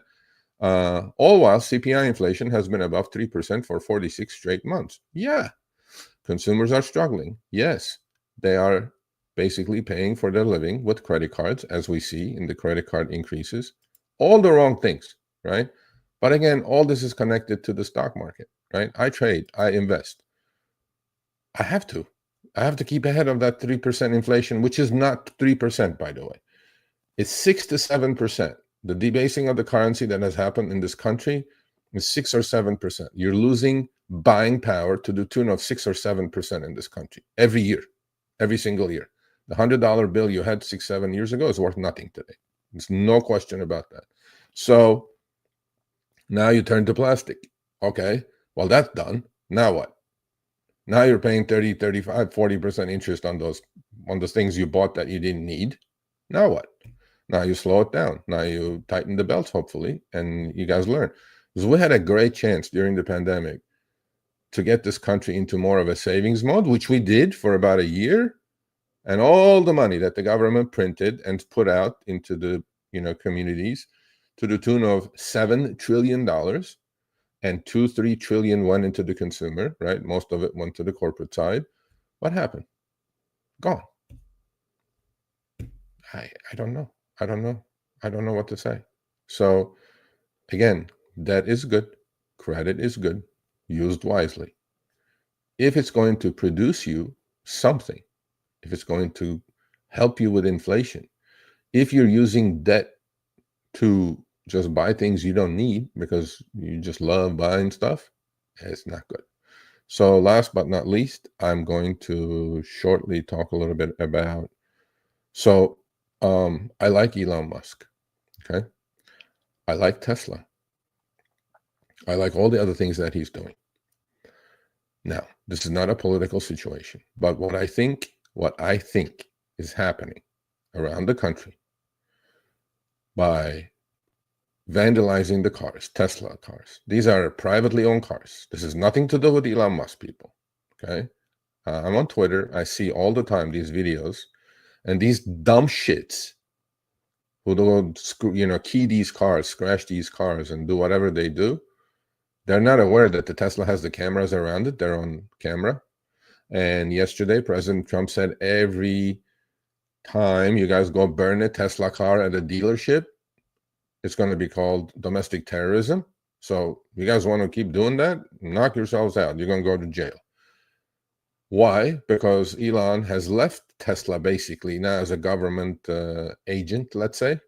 All while CPI inflation has been above 3% for 46 straight months. Yeah. Consumers are struggling. Yes. They are basically paying for their living with credit cards, as we see in the credit card increases. All the wrong things, right? But again, all this is connected to the stock market, right? I trade, I invest. I have to keep ahead of that 3% inflation, which is not 3%, by the way. It's 6 to 7%. The debasing of the currency that has happened in this country is 6 or 7%. You're losing buying power to the tune of 6 or 7% in this country every year, every single year. The $100 bill you had 6-7 years ago is worth nothing today. There's no question about that. So now you turn to plastic. Okay, well, that's done. Now what? Now you're paying 30, 35, 40% interest on those things you bought that you didn't need. Now what? Now you slow it down. Now you tighten the belts, hopefully, and you guys learn. Because we had a great chance during the pandemic to get this country into more of a savings mode, which we did for about a year. And all the money that the government printed and put out into the communities, to the tune of $7 trillion, and 2-3 trillion went into the consumer, right? Most of it went to the corporate side. What happened? Gone. I don't know. I don't know what to say. So again, debt is good. Credit is good, used wisely. If it's going to produce you something, if it's going to help you with inflation, if you're using debt to just buy things you don't need because you just love buying stuff, it's not good. So last but not least, I'm going to shortly talk a little bit about, I like Elon Musk, okay? I like Tesla. I like all the other things that he's doing. Now, this is not a political situation, but what I think is happening around the country by vandalizing the cars, Tesla cars. These are privately owned cars. This has nothing to do with Elon Musk, people. Okay, I'm on Twitter. I see all the time these videos, and these dumb shits who do key these cars, scratch these cars, and do whatever they do. They're not aware that the Tesla has the cameras around it. They're on camera. And yesterday, President Trump said every time you guys go burn a Tesla car at a dealership, it's going to be called domestic terrorism. So you guys want to keep doing that? Knock yourselves out. You're going to go to jail. Why? Because Elon has left Tesla basically now as a government agent, let's say.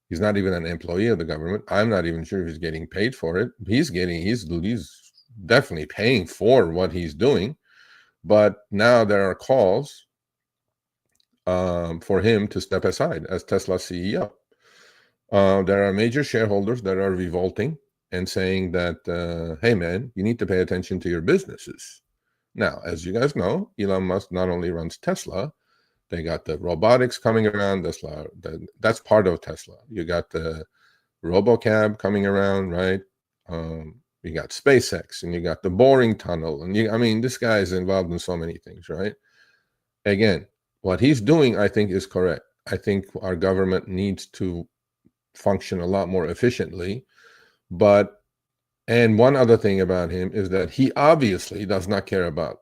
He's not even an employee of the government. I'm not even sure if he's getting paid for it. He's definitely paying for what he's doing. But now there are calls for him to step aside as Tesla CEO. There are major shareholders that are revolting and saying that, hey, man, you need to pay attention to your businesses. Now, as you guys know, Elon Musk not only runs Tesla, they got the robotics coming around. That's part of Tesla. You got the RoboCab coming around, right? You got SpaceX, and you got the boring tunnel, and this guy is involved in so many things, right? Again, what he's doing, I think, is correct. I think our government needs to function a lot more efficiently. And one other thing about him is that he obviously does not care about,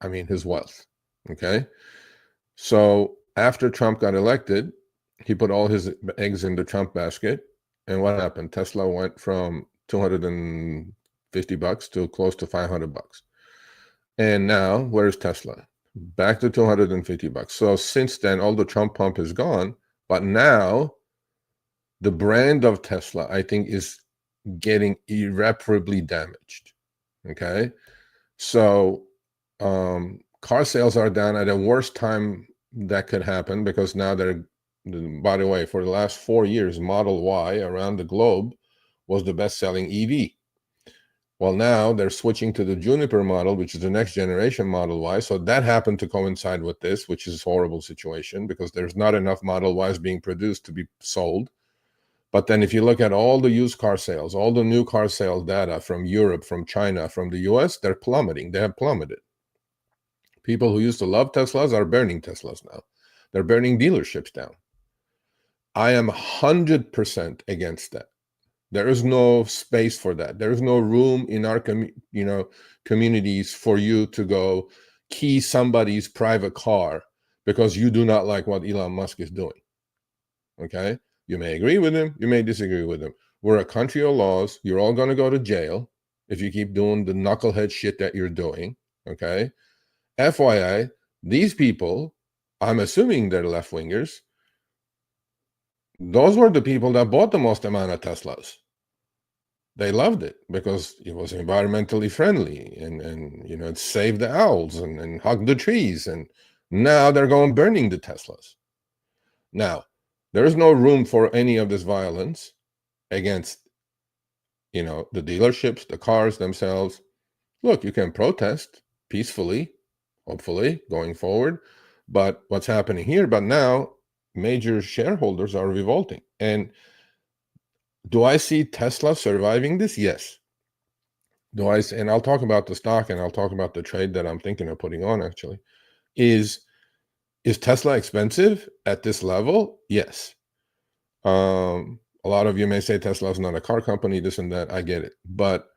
his wealth. Okay. So after Trump got elected, he put all his eggs in the Trump basket. And what happened? Tesla went from $250 to close to $500. And now, where's Tesla? Back to $250. So since then, all the Trump pump is gone. But now, the brand of Tesla, I think, is getting irreparably damaged. Okay. So car sales are down at a worse time that could happen, because now by the way, for the last 4 years, Model Y around the globe was the best-selling EV. Well, now they're switching to the Juniper model, which is the next generation Model Y. So that happened to coincide with this, which is a horrible situation because there's not enough Model Ys being produced to be sold. But then if you look at all the used car sales, all the new car sales data from Europe, from China, from the US, they're plummeting. They have plummeted. People who used to love Teslas are burning Teslas now. They're burning dealerships down. I am 100% against that. There is no space for that. There is no room in our communities for you to go key somebody's private car because you do not like what Elon Musk is doing. Okay? You may agree with him. You may disagree with him. We're a country of laws. You're all going to go to jail if you keep doing the knucklehead shit that you're doing. Okay? FYI, these people, I'm assuming they're left-wingers, those were the people that bought the most amount of Teslas. They loved it because it was environmentally friendly and it saved the owls and hugged the trees. And now they're going burning the Teslas. Now, there is no room for any of this violence against, the dealerships, the cars themselves. Look, you can protest peacefully, hopefully, going forward. But what's happening here? But now, major shareholders are revolting. And do I see Tesla surviving this? Yes. And I'll talk about the stock and I'll talk about the trade that I'm thinking of putting on actually. Is Tesla expensive at this level? Yes. A lot of you may say Tesla is not a car company, this and that. I get it. But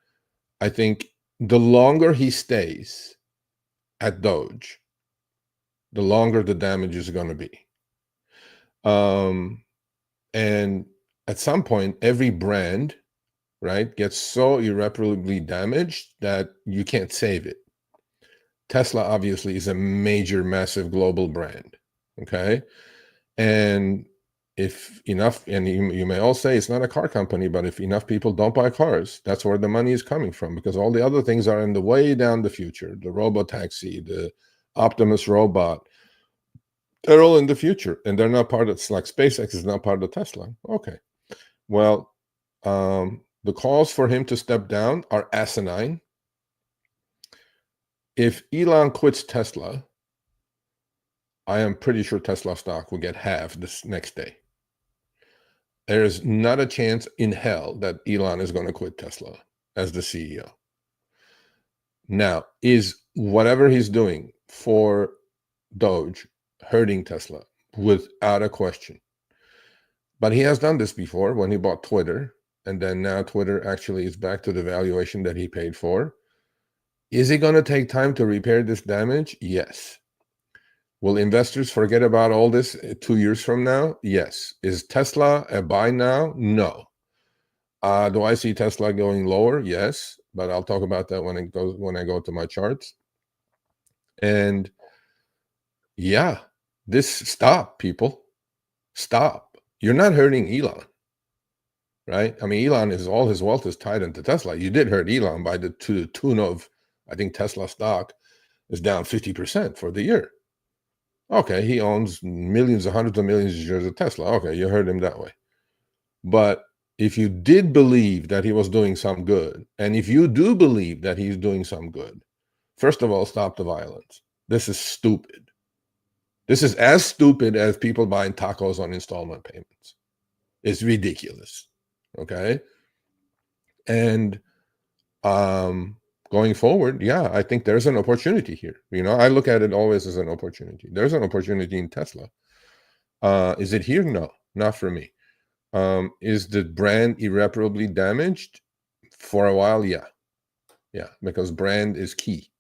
I think the longer he stays at Doge, the longer the damage is going to be. And at some point, every brand, right, gets so irreparably damaged that you can't save it. Tesla obviously is a major, massive global brand, okay? And if enough, and you may all say it's not a car company, but if enough people don't buy cars, that's where the money is coming from, because all the other things are in the way down the future. The robo-taxi, the Optimus robot, they're all in the future, and they're not part of, it's like SpaceX is not part of Tesla. Okay. Well, the calls for him to step down are asinine. If Elon quits Tesla, I am pretty sure Tesla stock will get halved this next day. There's not a chance in hell that Elon is going to quit Tesla as the CEO. Now, is whatever he's doing for Doge hurting Tesla? Without a question. But he has done this before when he bought Twitter, and then now Twitter actually is back to the valuation that he paid for. Is it going to take time to repair this damage? Yes. Will investors forget about all this 2 years from now? Yes. Is Tesla a buy now? No. Do I see Tesla going lower? Yes, but I'll talk about that when I go to my charts. And yeah, stop, people. Stop. You're not hurting Elon, right? I mean, Elon is all his wealth is tied into Tesla. You did hurt Elon to the tune of, I think Tesla stock is down 50% for the year. Okay, he owns millions, hundreds of millions of shares of Tesla. Okay, you hurt him that way. But if you did believe that he was doing some good, and if you do believe that he's doing some good, first of all, stop the violence. This is stupid. This is as stupid as people buying tacos on installment payments. It's ridiculous. Okay. And going forward, yeah, I think there's an opportunity here. I look at it always as an opportunity. There's an opportunity in Tesla. Is it here? No, not for me. Is the brand irreparably damaged? For a while, yeah, because brand is key.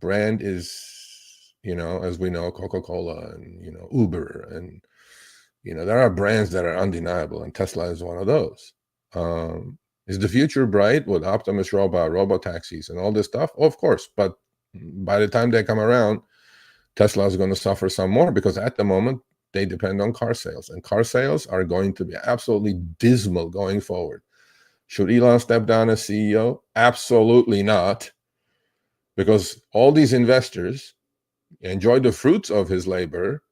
Brand is, as we know, Coca-Cola and Uber, and there are brands that are undeniable, and Tesla is one of those. Is the future bright with Optimus Robot, robo-taxis, and all this stuff? Oh, of course, but by the time they come around, Tesla is going to suffer some more, because at the moment they depend on car sales, and car sales are going to be absolutely dismal going forward. Should Elon step down as CEO? Absolutely not, because all these investors enjoyed the fruits of his labor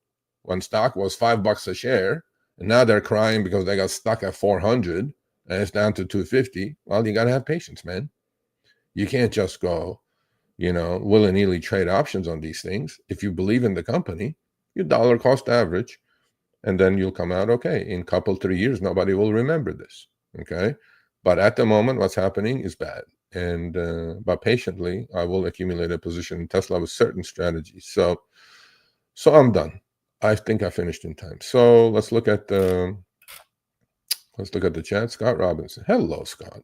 when stock was $5 a share, and now they're crying because they got stuck at 400 and it's down to 250. Well, you got to have patience, man. You can't just go, willy-nilly trade options on these things. If you believe in the company, you dollar cost average, and then you'll come out okay. In a couple, 3 years, nobody will remember this, okay? But at the moment, what's happening is bad. And but patiently, I will accumulate a position in Tesla with certain strategies. So I'm done. I think I finished in time. So let's look at the chat. Scott Robinson. Hello, Scott.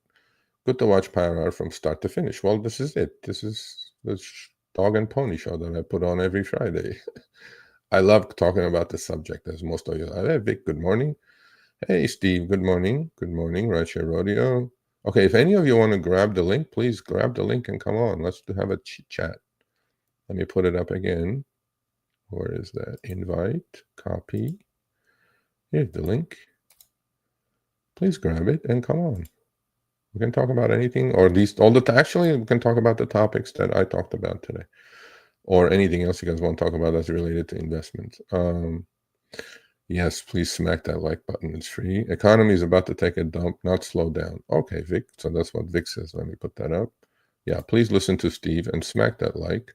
Good to watch Power Hour from start to finish. Well, this is it. This is the dog and pony show that I put on every Friday. I love talking about the subject, as most of you. Hey, Vic, good morning. Hey, Steve, good morning. Good morning, Russia Rodeo. Okay, if any of you want to grab the link, please grab the link and come on. Let's have a chat. Let me put it up again. Where is that? Invite, copy. Here's the link. Please grab it and come on. We can talk about anything, or at least actually, we can talk about the topics that I talked about today, or anything else you guys want to talk about that's related to investments. Yes, please smack that like button. It's free. Economy is about to take a dump, not slow down. Okay, Vic. So that's what Vic says. Let me put that up. Yeah, please listen to Steve and smack that like.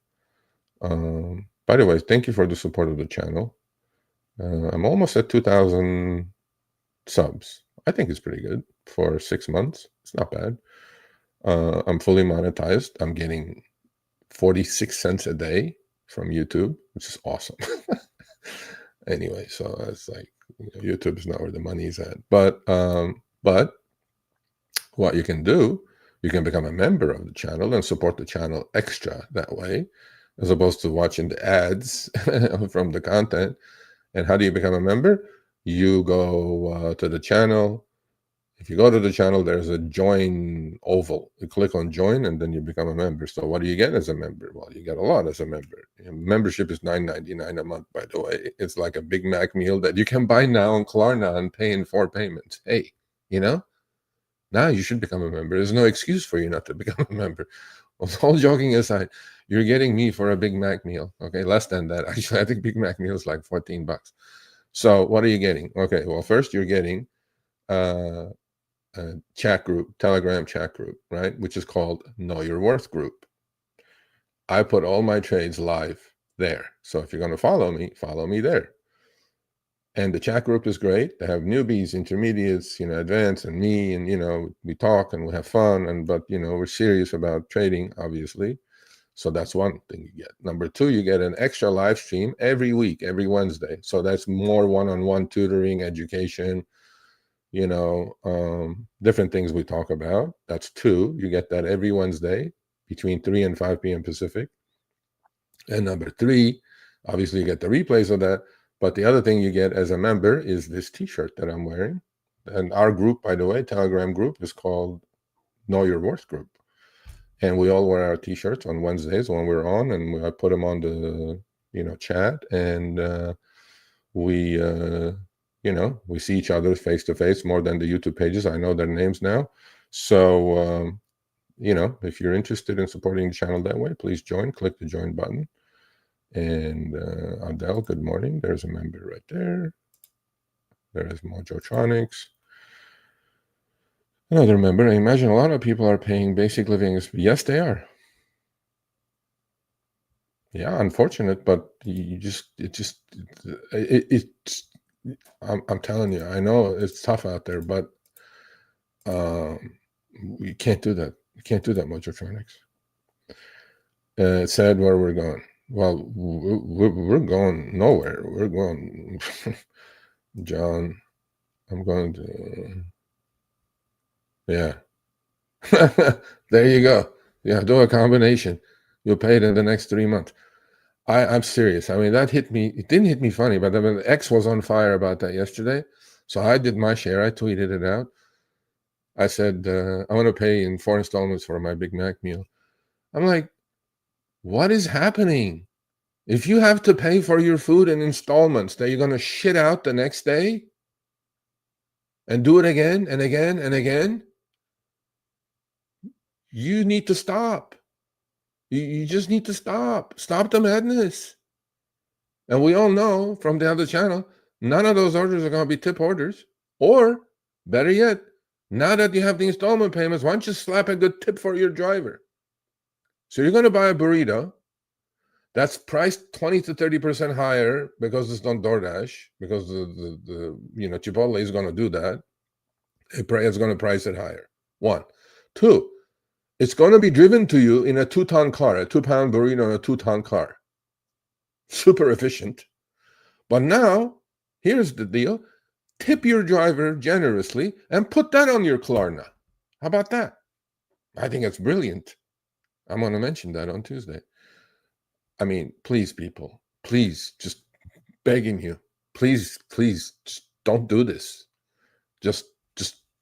By the way, thank you for the support of the channel. I'm almost at 2,000 subs. I think it's pretty good for 6 months. It's not bad. I'm fully monetized. I'm getting 46 cents a day from YouTube, which is awesome. Anyway, so it's like, YouTube is not where the money's at. But what you can do, you can become a member of the channel and support the channel extra that way, as opposed to watching the ads from the content. And how do you become a member? You go to the channel. If you go to the channel, there's a join oval. You click on join, and then you become a member. So what do you get as a member? Well, you get a lot as a member. Membership is $9.99 a month, by the way. It's like a Big Mac meal that you can buy now on Klarna and pay in 4 payments. Hey, now you should become a member. There's no excuse for you not to become a member. Well, all joking aside, you're getting me for a Big Mac meal. Okay, less than that. Actually, I think Big Mac meal is like $14. So what are you getting? Okay, well, first you're getting a chat group, Telegram chat group, right? Which is called Know Your Worth group. I put all my trades live there. So if you're going to follow me there. And the chat group is great. They have newbies, intermediates, advanced, and me, and we talk and we have fun, but we're serious about trading, obviously. So that's one thing you get. Number two, you get an extra live stream every week, every Wednesday. So that's more one-on-one tutoring, education, different things we talk about. That's two. You get that every Wednesday between 3 and 5 p.m. Pacific. And number three, obviously you get the replays of that. But the other thing you get as a member is this T-shirt that I'm wearing. And our group, by the way, Telegram group, is called Know Your Worth Group. And we all wear our T-shirts on Wednesdays when we're on, and I put them on the chat, and we we see each other face to face more than the YouTube pages. I know their names now, so if you're interested in supporting the channel that way, please join. Click the join button. And Adele, good morning. There's a member right there. There is Mojotronics. Another member. I imagine a lot of people are paying basic living. Yes, they are. Yeah, unfortunate, but I'm telling you, I know it's tough out there, but we can't do that. We can't do that, Mojotronics. It said where we're going. Well, we're going nowhere. We're going, John. I'm going to. Yeah. There you go. Yeah, do a combination. You'll pay it in the next 3 months. I'm serious. I mean, that hit me. It didn't hit me funny, but I mean, X was on fire about that yesterday. So I did my share. I tweeted it out. I said, I want to pay in 4 installments for my Big Mac meal. I'm like, what is happening? If you have to pay for your food in installments, that you're going to shit out the next day and do it again and again and again, you need to stop. You just need to stop. Stop the madness. And we all know from the other channel, none of those orders are going to be tip orders. Or, better yet, now that you have the installment payments, why don't you slap a good tip for your driver? So you're going to buy a burrito that's priced 20 to 30% higher because it's on DoorDash, because the Chipotle is going to do that. It's going to price it higher. One. Two, it's going to be driven to you in a 2-ton car, a 2-pound burrito in a 2-ton car. Super efficient. But now, here's the deal. Tip your driver generously and put that on your Klarna. How about that? I think it's brilliant. I'm going to mention that on Tuesday. I mean, please, people, please, just begging you, please, just don't do this. Just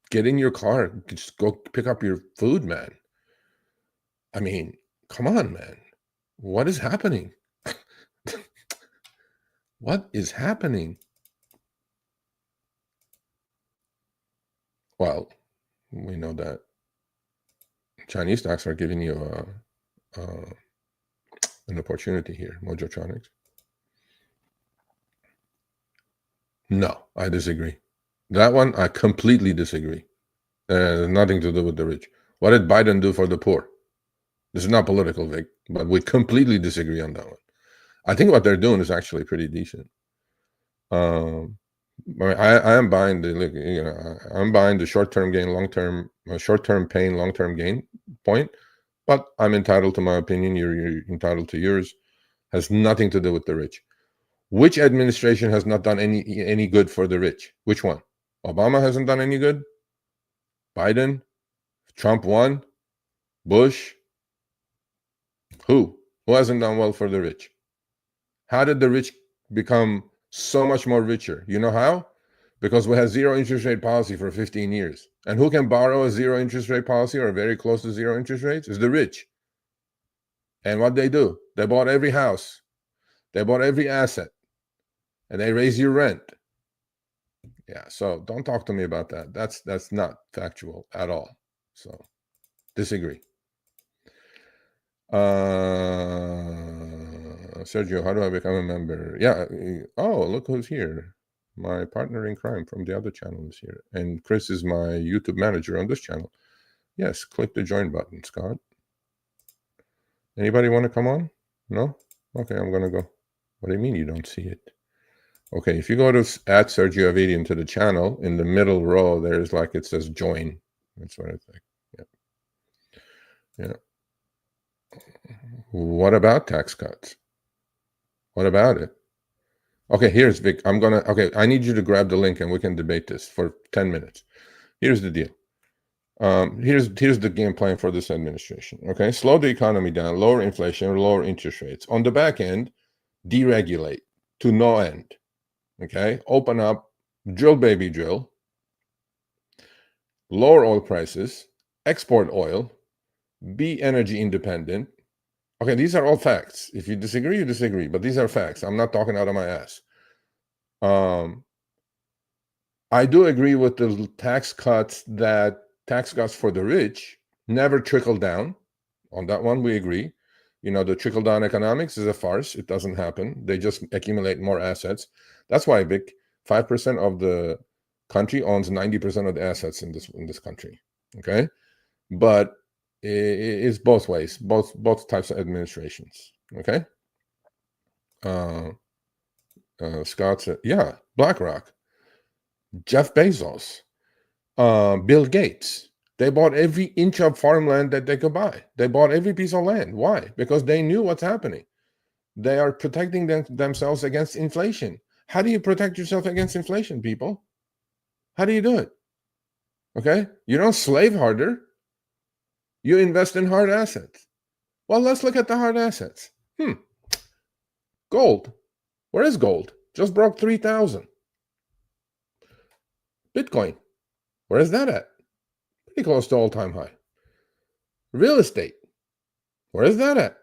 get in your car. Just go pick up your food, man. I mean, come on, man. What is happening? What is happening? Well, we know that Chinese stocks are giving you an opportunity here, Mojotronics. No, I disagree. That one, I completely disagree. Nothing to do with the rich. What did Biden do for the poor? This is not political, Vic, but we completely disagree on that one. I think what they're doing is actually pretty decent. I am buying I'm buying the short-term gain, long-term, short-term pain, long-term gain point, but I'm entitled to my opinion. You're entitled to yours. Has nothing to do with the rich. Which administration has not done any good for the rich? Which one? Obama hasn't done any good? Biden? Trump won? Bush? Who hasn't done well for the rich? How did the rich become so much more richer? You know how? Because we had zero interest rate policy for 15 years. And who can borrow a zero interest rate policy or very close to zero interest rates? Is the rich. And what they do? They bought every house. They bought every asset. And they raise your rent. Yeah, so don't talk to me about that. That's not factual at all. So disagree. Sergio, how do I become a member? Yeah. Oh, look who's here. My partner in crime from the other channel is here. And Chris is my YouTube manager on this channel. Yes, click the join button, Scott. Anybody want to come on? No? Okay, I'm going to go. What do you mean you don't see it? Okay, if you go to add Sergio Avidi into the channel, in the middle row, there's like, it says join. That's what I think. Yeah. What about tax cuts? What about it? Okay, here's Vic. Okay, I need you to grab the link and we can debate this for 10 minutes. Here's the deal. Here's the game plan for this administration. Okay, slow the economy down, lower inflation, lower interest rates. On the back end, deregulate to no end. Okay, open up, drill baby drill, lower oil prices, export oil, be energy independent. Okay, these are all facts. If you disagree, you disagree, but these are facts. I'm not talking out of my ass. I do agree with the tax cuts for the rich never trickle down. On that one, we agree. You know, the trickle down economics is a farce. It doesn't happen. They just accumulate more assets. That's why, Vic, 5% of the country owns 90% of the assets in this country. Okay, but it's both ways, both types of administrations. Okay. Scott said, yeah, BlackRock, Jeff Bezos, Bill Gates. They bought every inch of farmland that they could buy. They bought every piece of land. Why? Because they knew what's happening. They are protecting themselves against inflation. How do you protect yourself against inflation, people? How do you do it? Okay? You don't slave harder. You invest in hard assets. Well, let's look at the hard assets. Gold. Where is gold? Just broke 3,000. Bitcoin. Where is that at? Pretty close to all-time high. Real estate. Where is that at?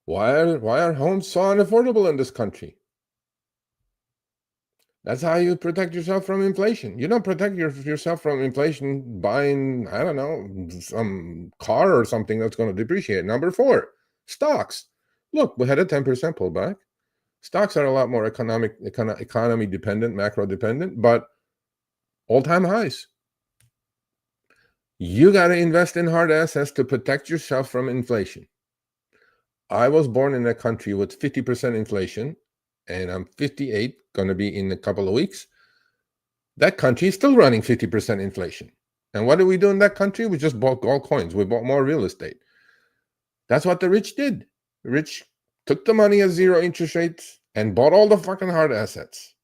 Why are homes so unaffordable in this country? That's how you protect yourself from inflation. You don't protect yourself from inflation buying, I don't know, some car or something that's going to depreciate. Number 4, stocks. Look, we had a 10% pullback. Stocks are a lot more economy dependent, macro dependent, but all-time highs. You got to invest in hard assets to protect yourself from inflation. I was born in a country with 50% inflation, and I'm 58, going to be in a couple of weeks. That country is still running 50% inflation. And what did we do in that country? We just bought gold coins. We bought more real estate. That's what the rich did. The rich took the money at zero interest rates and bought all the fucking hard assets,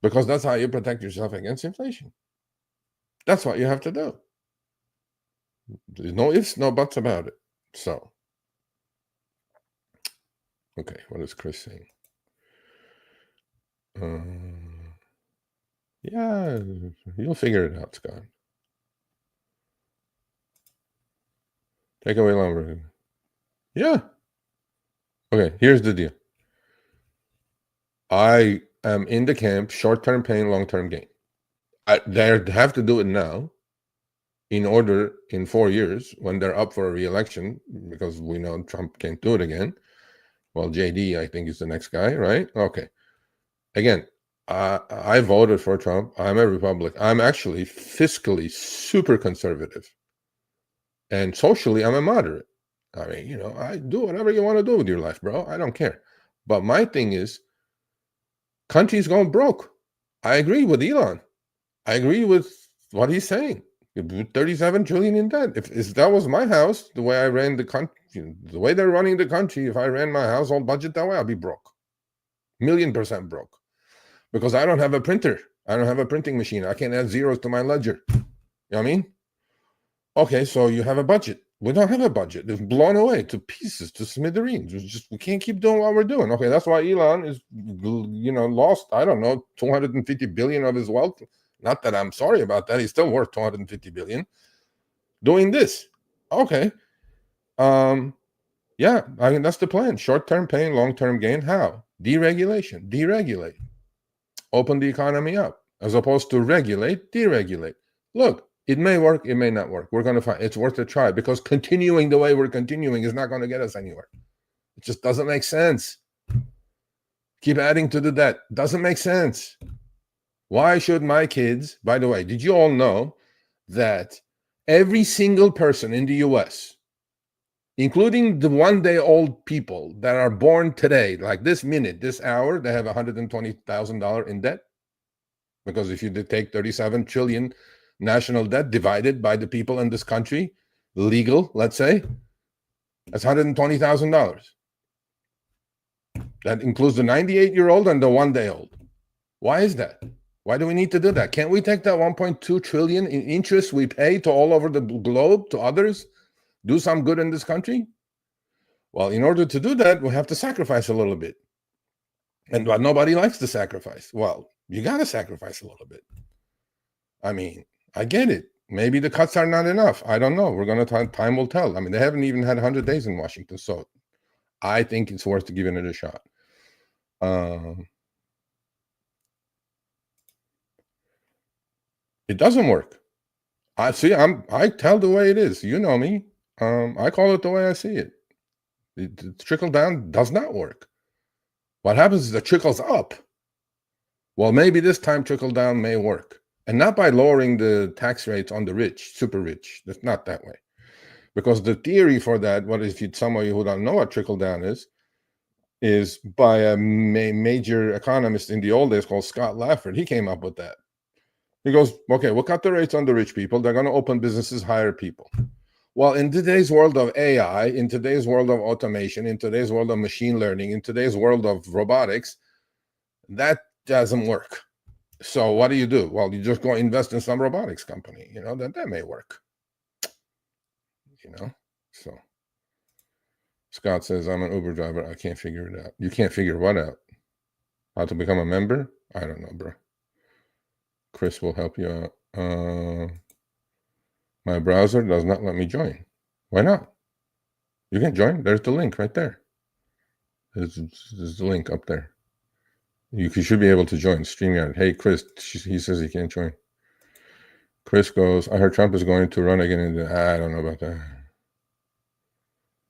because that's how you protect yourself against inflation. That's what you have to do. There's no ifs, no buts about it. So, okay, what is Chris saying? Yeah, you'll figure it out, Scott. Take away lumber. Yeah. Okay, here's the deal. I am in the camp, short-term pain, long-term gain. They have to do it now in order, in 4 years, when they're up for a re-election, because we know Trump can't do it again. Well, JD, I think, is the next guy, right? Okay. Again, I voted for Trump. I'm a Republican. I'm actually fiscally super conservative. And socially, I'm a moderate. I mean, you know, I do whatever you want to do with your life, bro. I don't care. But my thing is, country's going broke. I agree with Elon. I agree with what he's saying. 37 trillion in debt. If that was my house, the way I ran the country, the way they're running the country, if I ran my household budget that way, I'd be broke. 1,000,000% broke. Because I don't have a printer. I don't have a printing machine. I can't add zeros to my ledger. You know what I mean? Okay, so you have a budget. We don't have a budget. It's blown away to pieces, to smithereens. We can't keep doing what we're doing. Okay, that's why Elon is, you know, lost, I don't know, 250 billion of his wealth. Not that I'm sorry about that. He's still worth 250 billion doing this. Okay. Yeah, I mean, that's the plan. Short-term pain, long-term gain. How? Deregulation. Deregulate. Open the economy up, as opposed to regulate, deregulate. Look, it may work, it may not work. We're going to find it's worth a try, because continuing the way we're continuing is not going to get us anywhere. It just doesn't make sense. Keep adding to the debt. Doesn't make sense. Why should my kids, by the way, did you all know that every single person in the US including the one-day-old people that are born today, like this minute, this hour, they have $120,000 in debt. Because if you take 37 trillion national debt divided by the people in this country, legal, let's say, that's $120,000. That includes the 98-year-old and the one-day-old. Why is that? Why do we need to do that? Can't we take that 1.2 trillion in interest we pay to all over the globe, to others, do some good in this country? Well, in order to do that, we have to sacrifice a little bit. But nobody likes to sacrifice. Well, you got to sacrifice a little bit. I mean, I get it. Maybe the cuts are not enough. I don't know. We're going to time will tell. I mean, they haven't even had 100 days in Washington. So I think it's worth giving it a shot. It doesn't work. I tell the way it is. You know me. I call it the way I see it. The trickle down does not work. What happens is it trickles up. Well, maybe this time trickle down may work. And not by lowering the tax rates on the rich, super rich. That's not that way. Because the theory for that, some of you who don't know what trickle down is by a major economist in the old days called Scott Lafford. He came up with that. He goes, okay, we'll cut the rates on the rich people. They're going to open businesses, hire people. Well, in today's world of AI, in today's world of automation, in today's world of machine learning, in today's world of robotics, that doesn't work. So what do? Well, you just go invest in some robotics company. That may work. So Scott says, I'm an Uber driver. I can't figure it out. You can't figure what out? How to become a member? I don't know, bro. Chris will help you out. My browser does not let me join. Why not? You can join. There's the link right there. There's the link up there. You should be able to join StreamYard. Hey, Chris, he says he can't join. Chris goes, I heard Trump is going to run again. I don't know about that.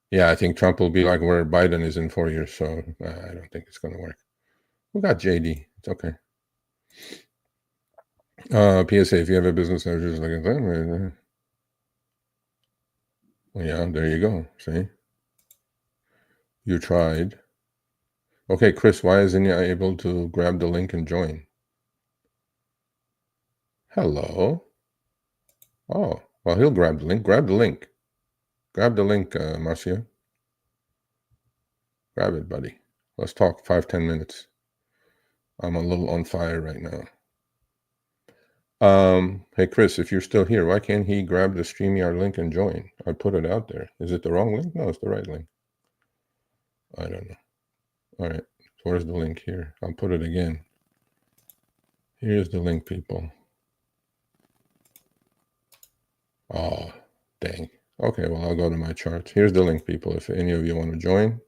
Yeah, I think Trump will be like where Biden is in 4 years. So I don't think it's going to work. We got JD. It's okay. PSA, if you have a business, I was just looking at that. Yeah, there you go. See? You tried. Okay, Chris, why isn't he able to grab the link and join? Hello. Oh, well, he'll grab the link. Grab the link. Grab the link, Marcia. Grab it, buddy. Let's talk 5-10 minutes. I'm a little on fire right now. Hey, Chris, if you're still here, why can't he grab the StreamYard link and join? I put it out there. Is it the wrong link? No, it's the right link. I don't know. All right. Where's the link here? I'll put it again. Here's the link, people. Oh, dang. Okay, well, I'll go to my charts. Here's the link, people, if any of you want to join.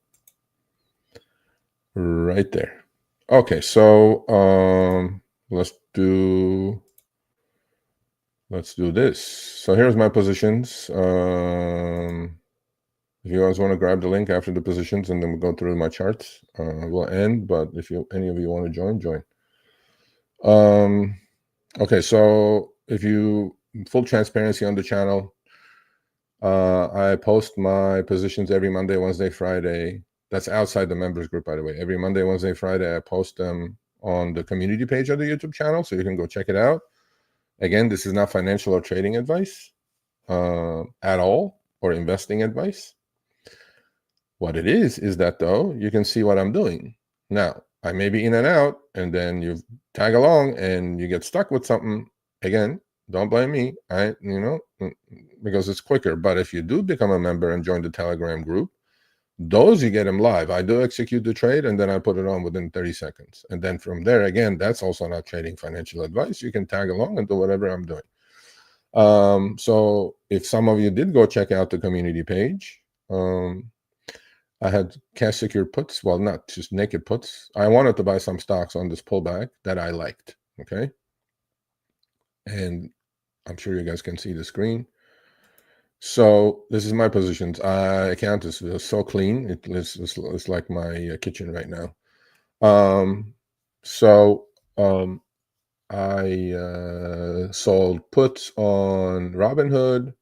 Right there. Okay, so let's do this. So here's my positions. If you guys want to grab the link after the positions, and then we'll go through my charts. We'll end, but if any of you want to join. Okay, so full transparency on the channel, I post my positions every Monday, Wednesday, Friday. That's outside the members group, by the way. Every Monday, Wednesday, Friday, I post them on the community page of the YouTube channel, so you can go check it out. Again, this is not financial or trading advice at all, or investing advice. What it is that, though, you can see what I'm doing. Now, I may be in and out, and then you tag along and you get stuck with something. Again, don't blame me, because it's quicker. But if you do become a member and join the Telegram group, those you get them live. I do execute the trade, and then I put it on within 30 seconds. And then from there, again, that's also not trading financial advice. You can tag along and do whatever I'm doing. So if some of you did go check out the community page, I had cash secured puts. Well, not just naked puts. I wanted to buy some stocks on this pullback that I liked. Okay. And I'm sure you guys can see the screen. So this is my positions. Account is so clean. It's like my kitchen right now. I sold puts on Robinhood,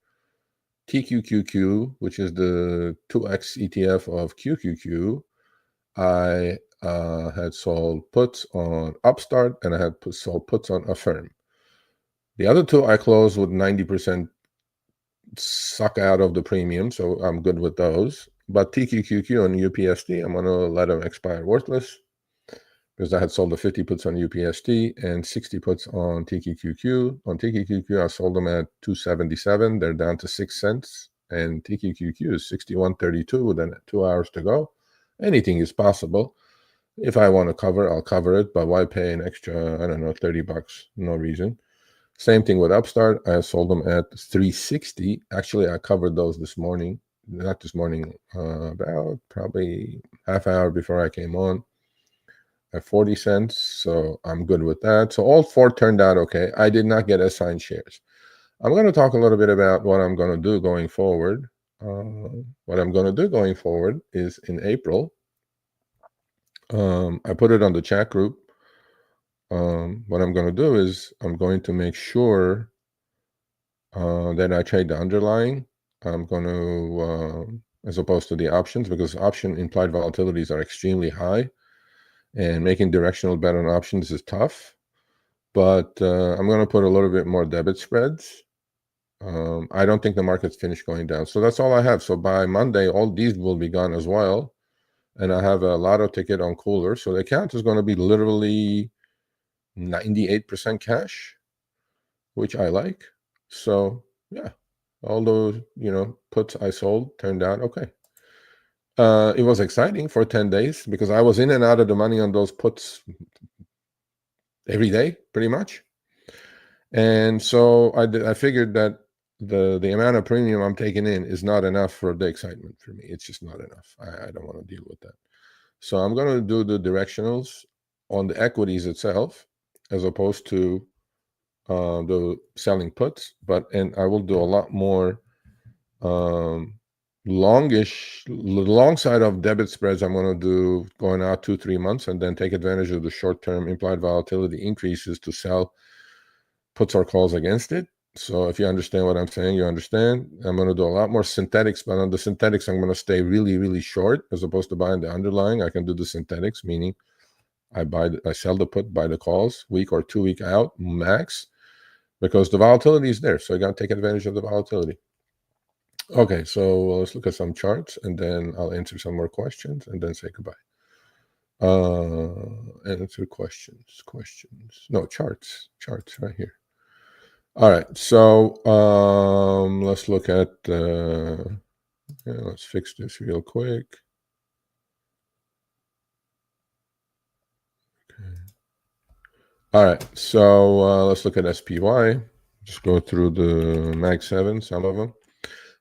TQQQ, which is the 2X ETF of QQQ, I had sold puts on Upstart, and I had sold puts on Affirm. The other two I closed with 90% suck out of the premium, so I'm good with those. But TQQQ and UPSD, I'm going to let them expire worthless, because I had sold the 50 puts on UPSD and 60 puts on TQQQ. On TQQQ, I sold them at 277. They're down to 6 cents. And TQQQ is 61.32 with 2 hours to go. Anything is possible. If I want to cover, I'll cover it. But why pay an extra, I don't know, 30 bucks? No reason. Same thing with Upstart. I sold them at 360. Actually, I covered those this morning. Not this morning, about probably half hour before I came on, at 40 cents. So I'm good with that. So all four turned out okay. I did not get assigned shares. I'm going to talk a little bit about what I'm going to do going forward. What I'm going to do going forward is in April. I put it on the chat group. What I'm going to do is I'm going to make sure that I trade the underlying. I'm going to, as opposed to the options, because option implied volatilities are extremely high, and making directional bet on options is tough. But I'm going to put a little bit more debit spreads. I don't think the market's finished going down. So that's all I have. So by Monday, all these will be gone as well. And I have a lotto ticket on Cooler. So the account is going to be literally 98% cash, which I like. So yeah, all those, puts I sold turned out okay. It was exciting for 10 days because I was in and out of the money on those puts every day, pretty much. And so I figured that the amount of premium I'm taking in is not enough for the excitement for me. It's just not enough. I don't want to deal with that. So I'm going to do the directionals on the equities itself, as opposed to the selling puts. And I will do a lot more longish, long side of debit spreads. I'm going to do going out 2-3 months, and then take advantage of the short-term implied volatility increases to sell puts or calls against it. So if you understand what I'm saying, you understand. I'm going to do a lot more synthetics, but on the synthetics, I'm going to stay really, really short, as opposed to buying the underlying. I can do the synthetics, meaning I sell the put, buy the calls, week or 2 week out max, because the volatility is there. So you got to take advantage of the volatility. Okay, so let's look at some charts, and then I'll answer some more questions, and then say goodbye. Answer questions. No, charts right here. All right, so let's look at, let's fix this real quick. Okay. All right, so let's look at SPY. Just go through the Mag 7, some of them.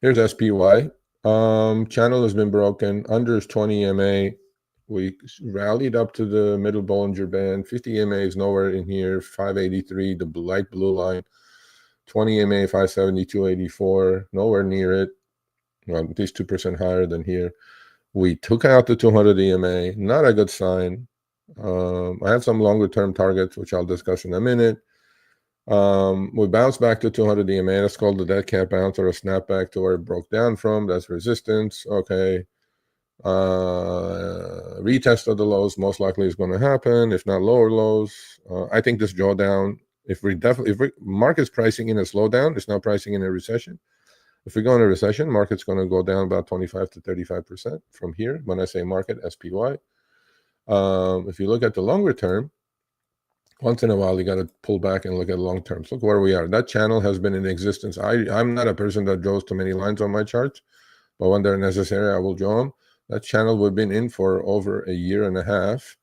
Here's SPY. Channel has been broken. Under is 20 EMA. We rallied up to the middle Bollinger Band. 50 EMA is nowhere in here. 583, the light blue line. 20 EMA, 570, 284, nowhere near it. Well, at least 2% higher than here. We took out the 200 EMA. Not a good sign. I have some longer term targets, which I'll discuss in a minute. We bounced back to 200 EMA. That's called the dead cat bounce, or a snapback to where it broke down from. That's resistance. Okay. Retest of the lows most likely is going to happen, if not lower lows. I think this drawdown, if market's pricing in a slowdown, it's not pricing in a recession. If we go in a recession, market's going to go down about 25 to 35% from here. When I say market, SPY. If you look at the longer term, once in a while, you got to pull back and look at long terms. Look where we are. That channel has been in existence. I'm not a person that draws too many lines on my charts, but when they're necessary, I will draw them. That channel we've been in for over a year and a half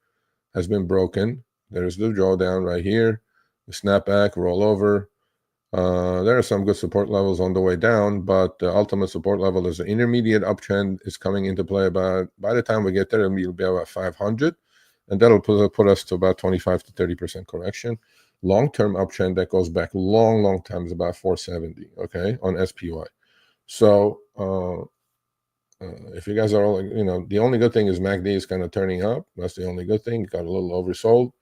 has been broken. There's the drawdown right here, the snapback, rollover. There are some good support levels on the way down, but the ultimate support level is the intermediate uptrend is coming into play. By the time we get there, it'll be about 500, and that'll put us to about 25 to 30% correction. Long-term uptrend that goes back long time is about 470, okay, on SPY. So if you guys are all, the only good thing is MACD is kind of turning up. That's the only good thing. It got a little oversold.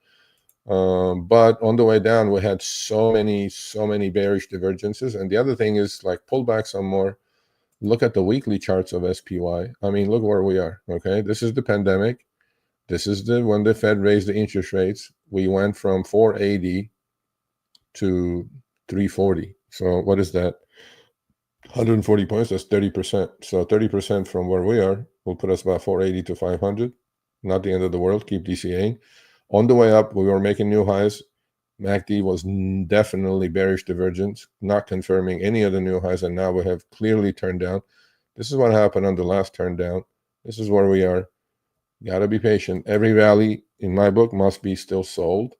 But on the way down, we had so many bearish divergences. And the other thing is, like, pull back some more. look at the weekly charts of SPY. I mean, look where we are, okay? This is the pandemic. This is when the Fed raised the interest rates. We went from 480 to 340. So what is that? 140 points, that's 30%. So 30% from where we are will put us about 480 to 500. Not the end of the world. Keep DCAing. On the way up, we were making new highs. MACD was definitely bearish divergence, not confirming any of the new highs, and now we have clearly turned down. This is what happened on the last turn down. This is where we are. Got to be patient. Every rally, in my book, must be still sold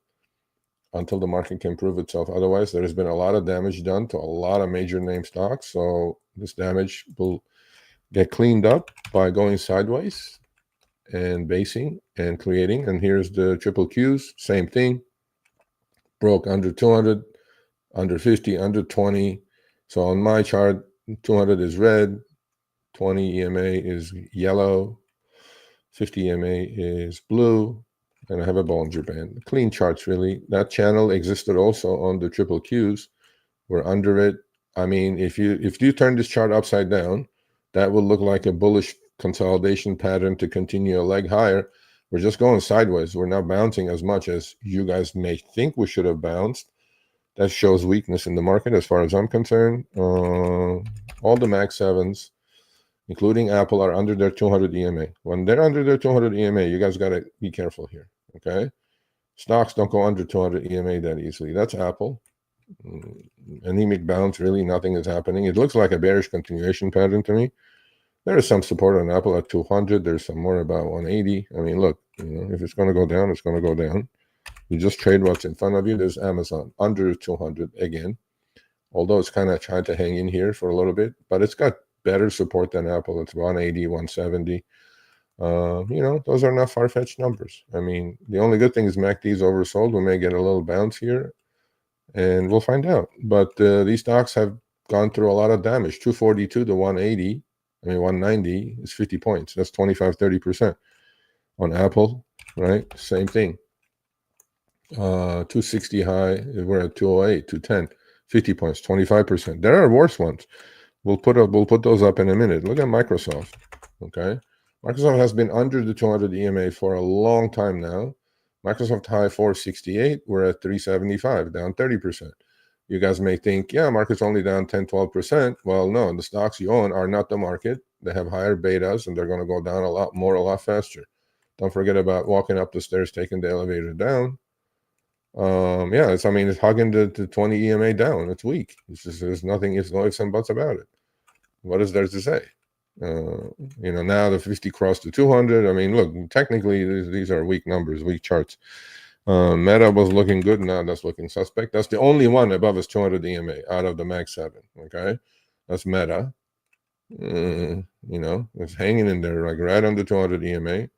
until the market can prove itself. Otherwise, there has been a lot of damage done to a lot of major name stocks. So this damage will get cleaned up by going sideways and basing and creating. And here's the triple Qs, same thing. Broke under 200, under 50, under 20. So on my chart, 200 is red, 20 EMA is yellow, 50 EMA is blue, and I have a Bollinger Band. Clean charts, really. That channel existed also on the triple Qs. We're under it. I mean, if you turn this chart upside down, that will look like a bullish consolidation pattern to continue a leg higher. We're just going sideways. We're not bouncing as much as you guys may think we should have bounced. That shows weakness in the market as far as I'm concerned. All the Max 7s, including Apple, are under their 200 EMA. When they're under their 200 EMA, you guys got to be careful here, okay? Stocks don't go under 200 EMA that easily. That's Apple. Anemic bounce, really, nothing is happening. It looks like a bearish continuation pattern to me. There is some support on Apple at 200. There's some more about 180. I mean, look, if it's going to go down, it's going to go down. You just trade what's in front of you. There's Amazon under 200 again, although it's kind of trying to hang in here for a little bit, but it's got better support than Apple. It's 180, 170. Those are not far-fetched numbers. I mean, the only good thing is MACD is oversold. We may get a little bounce here, and we'll find out. But these stocks have gone through a lot of damage. 242 to 180. 190 is 50 points. That's 25, 30%. On Apple, right? Same thing. 260 high, we're at 208, 210, 50 points, 25%. There are worse ones. We'll put those up in a minute. Look at Microsoft. Okay, Microsoft has been under the 200 EMA for a long time now. Microsoft high 468. We're at 375, down 30%. You guys may think, yeah, market's only down 10, 12%. Well, no, the stocks you own are not the market. They have higher betas, and they're going to go down a lot more, a lot faster. Don't forget about walking up the stairs, taking the elevator down. It's hugging the 20 EMA down. It's weak. It's just, there's nothing, it's no ifs and buts about it. What is there to say? Now the 50 crossed to 200. I mean, look, technically these are weak numbers, weak charts. Meta was looking good. Now that's looking suspect. That's the only one above is 200 EMA out of the Max 7. Okay, that's Meta. It's hanging in there, like right under 200 EMA.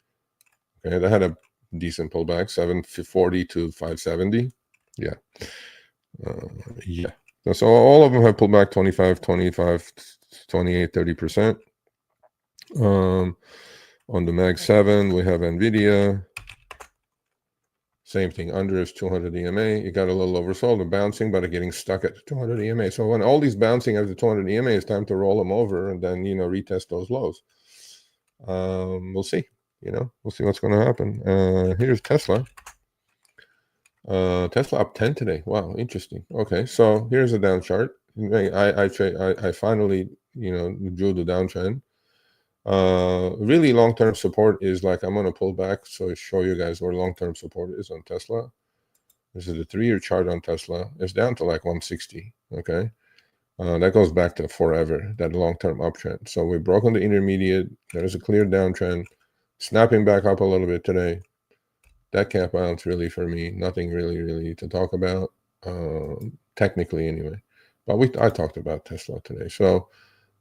Okay, that had a decent pullback, 740 to 570. Yeah. So all of them have pulled back 25, 28, 30%. On the Mag 7, we have NVIDIA. Same thing, under is 200 EMA. It got a little oversold and bouncing, but getting stuck at 200 EMA. So when all these bouncing at the 200 EMA, it's time to roll them over and then, retest those lows. We'll see. We'll see what's going to happen. Here's Tesla. Tesla up 10 today. Wow, interesting. Okay, so here's a down chart. I finally, drew the downtrend. Really long-term support is like, I'm going to pull back so I show you guys where long-term support is on Tesla. This is a 3-year chart on Tesla. It's down to like 160. Okay, that goes back to forever, that long-term uptrend. So we've broken the intermediate. There is a clear downtrend, snapping back up a little bit today. That cap bounce really, for me, nothing really to talk about, technically anyway. But I talked about Tesla today. So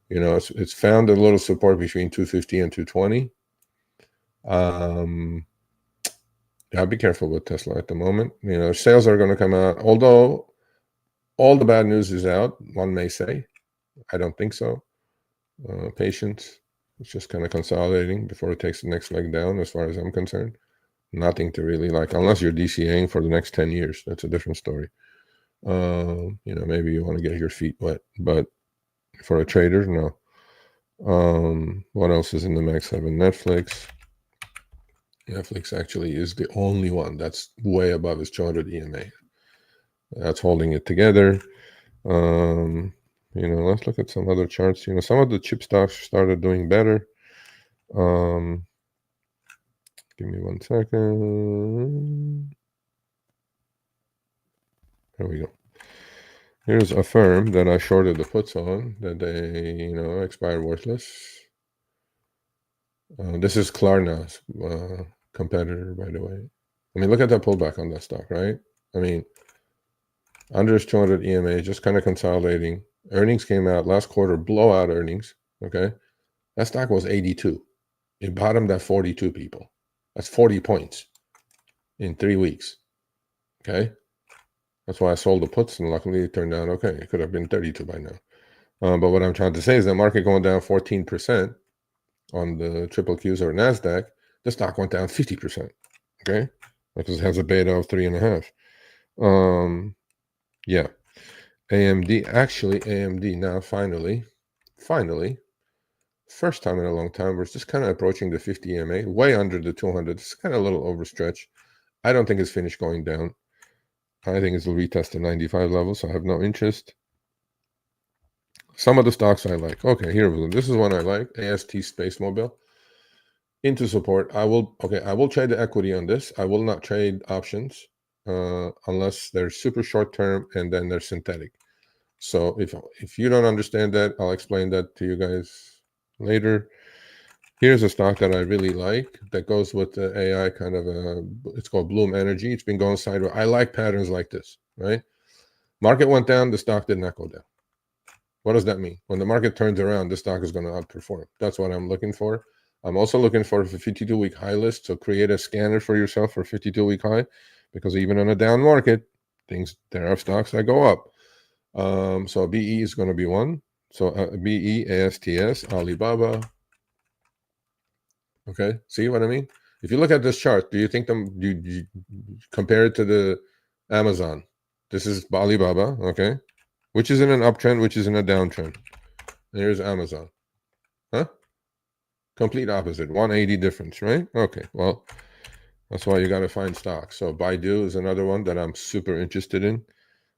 it's found a little support between 250 and 220. I'll be careful with Tesla at the moment. Sales are going to come out, although all the bad news is out, one may say. I don't think so. Patience. It's just kind of consolidating before it takes the next leg down, as far as I'm concerned. Nothing to really unless you're DCAing for the next 10 years. That's a different story. Maybe you want to get your feet wet, but for a trader, no. What else is in the Max 7? Netflix. Netflix actually is the only one that's way above its 200 EMA. That's holding it together. Let's look at some other charts. Some of the chip stocks started doing better. Give me 1 second. There we go. Here's a firm that I shorted the puts on that they, expire worthless. This is Klarna's competitor, by the way. I mean, look at that pullback on that stock, right? I mean, under its 200 EMA, just kind of consolidating. Earnings came out last quarter, blowout earnings, okay? That stock was 82. It bottomed at 42, people. That's 40 points in 3 weeks, okay? That's why I sold the puts, and luckily it turned out okay. It could have been 32 by now. But what I'm trying to say is the market going down 14% on the triple Qs or NASDAQ, the stock went down 50%, okay? Because it has a beta of 3.5. Yeah. AMD now finally, first time in a long time, we're just kind of approaching the 50 EMA, way under the 200. It's kind of a little overstretched. I don't think it's finished going down. I think it'll retest the 95 level, so I have no interest. Some of the stocks I like. Okay, here we go. This is one I like. AST Space Mobile. Into support. I will trade the equity on this. I will not trade options unless they're super short term and then they're synthetic. So if you don't understand that, I'll explain that to you guys later. Here's a stock that I really like that goes with the AI kind of it's called Bloom Energy. It's been going sideways. I like patterns like this, right? Market went down, the stock did not go down. What does that mean? When the market turns around, the stock is going to outperform. That's what I'm looking for. I'm also looking for a 52-week high list. So create a scanner for yourself for 52-week high, because even in a down market, there are stocks that go up. So BE is going to be one. So BE, ASTS, Alibaba. Okay, see what I mean? If you look at this chart, do you think you compare it to the Amazon? This is Alibaba, okay? Which is in an uptrend, which is in a downtrend. Here's Amazon. Huh? Complete opposite. 180 difference, right? Okay, well, that's why you got to find stocks. So Baidu is another one that I'm super interested in.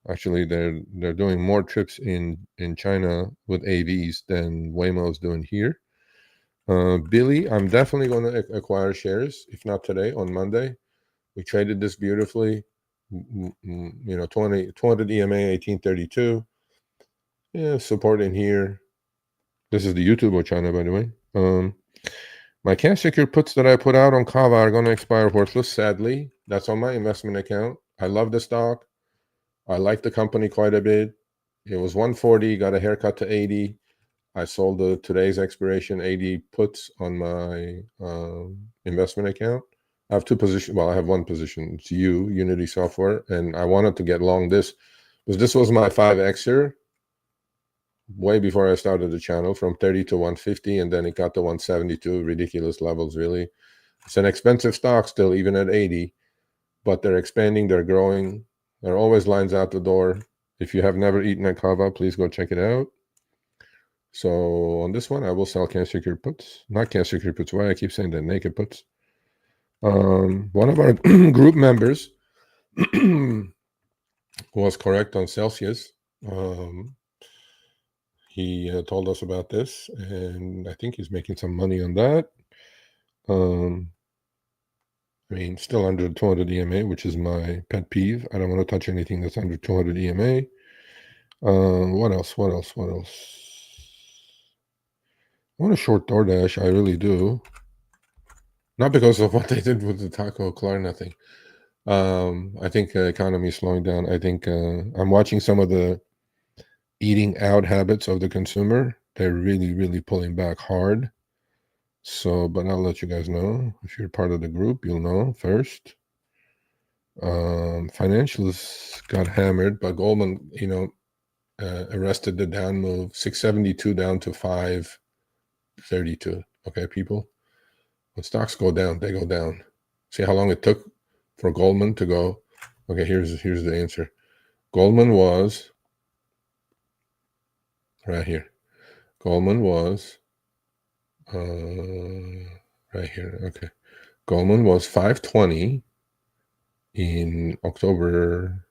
Actually, they're doing more trips in China with AVs than Waymo's doing here. Billy, I'm definitely going to acquire shares, if not today, on Monday. We traded this beautifully. 200 EMA, 1832. Yeah, support in here. This is the YouTube of China, by the way. My cash secure puts that I put out on Kava are going to expire worthless, sadly. That's on my investment account. I love the stock. I like the company quite a bit. It was 140, got a haircut to 80. I sold today's expiration 80 puts on my investment account. I have two positions. Well, I have one position. It's Unity Software. And I wanted to get long this because this was my 5Xer way before I started the channel, from 30 to 150. And then it got to 172. Ridiculous levels, really. It's an expensive stock still, even at 80. But they're expanding. They're growing. There are always lines out the door. If you have never eaten at Kava, please go check it out. So on this one, I will sell cash secure puts. Not cash secure puts. Why I keep saying that? Naked puts. One of our group members was correct on Celsius. He told us about this, and I think he's making some money on that. I mean, still under 200 EMA, which is my pet peeve. I don't want to touch anything that's under 200 EMA. What else? I want to short DoorDash. I really do. Not because of what they did with the taco Klarna thing. I think the economy is slowing down. I think I'm watching some of the eating out habits of the consumer. They're really, really pulling back hard. So, but I'll let you guys know. If you're part of the group, you'll know first. Financials got hammered, but Goldman, arrested the down move, 672 down to 532. Okay, people. When stocks go down, they go down. See how long it took for Goldman to go? Okay, here's the answer. Goldman was right here. Goldman was Right here. Okay. Goldman was 520 in October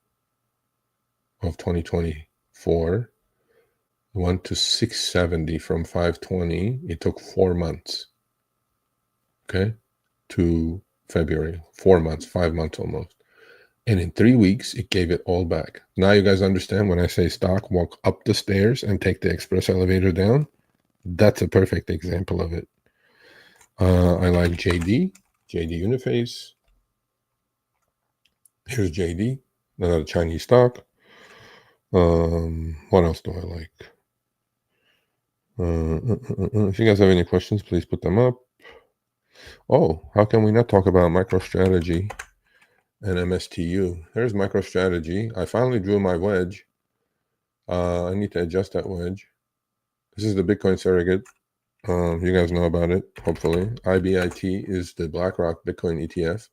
of 2024. It went to 670 from 520. It took 4 months. Okay. To February. 4 months, 5 months almost. And in 3 weeks, it gave it all back. Now you guys understand when I say stock, walk up the stairs and take the express elevator down. That's a perfect example of it. I like JD Uniface. Here's JD, another Chinese stock. What else do I like? If you guys have any questions, please put them up. Oh, how can we not talk about MicroStrategy and MSTU? Here's MicroStrategy. I finally drew my wedge. I need to adjust that wedge. This is the Bitcoin surrogate. You guys know about it, hopefully. IBIT is the BlackRock Bitcoin ETF.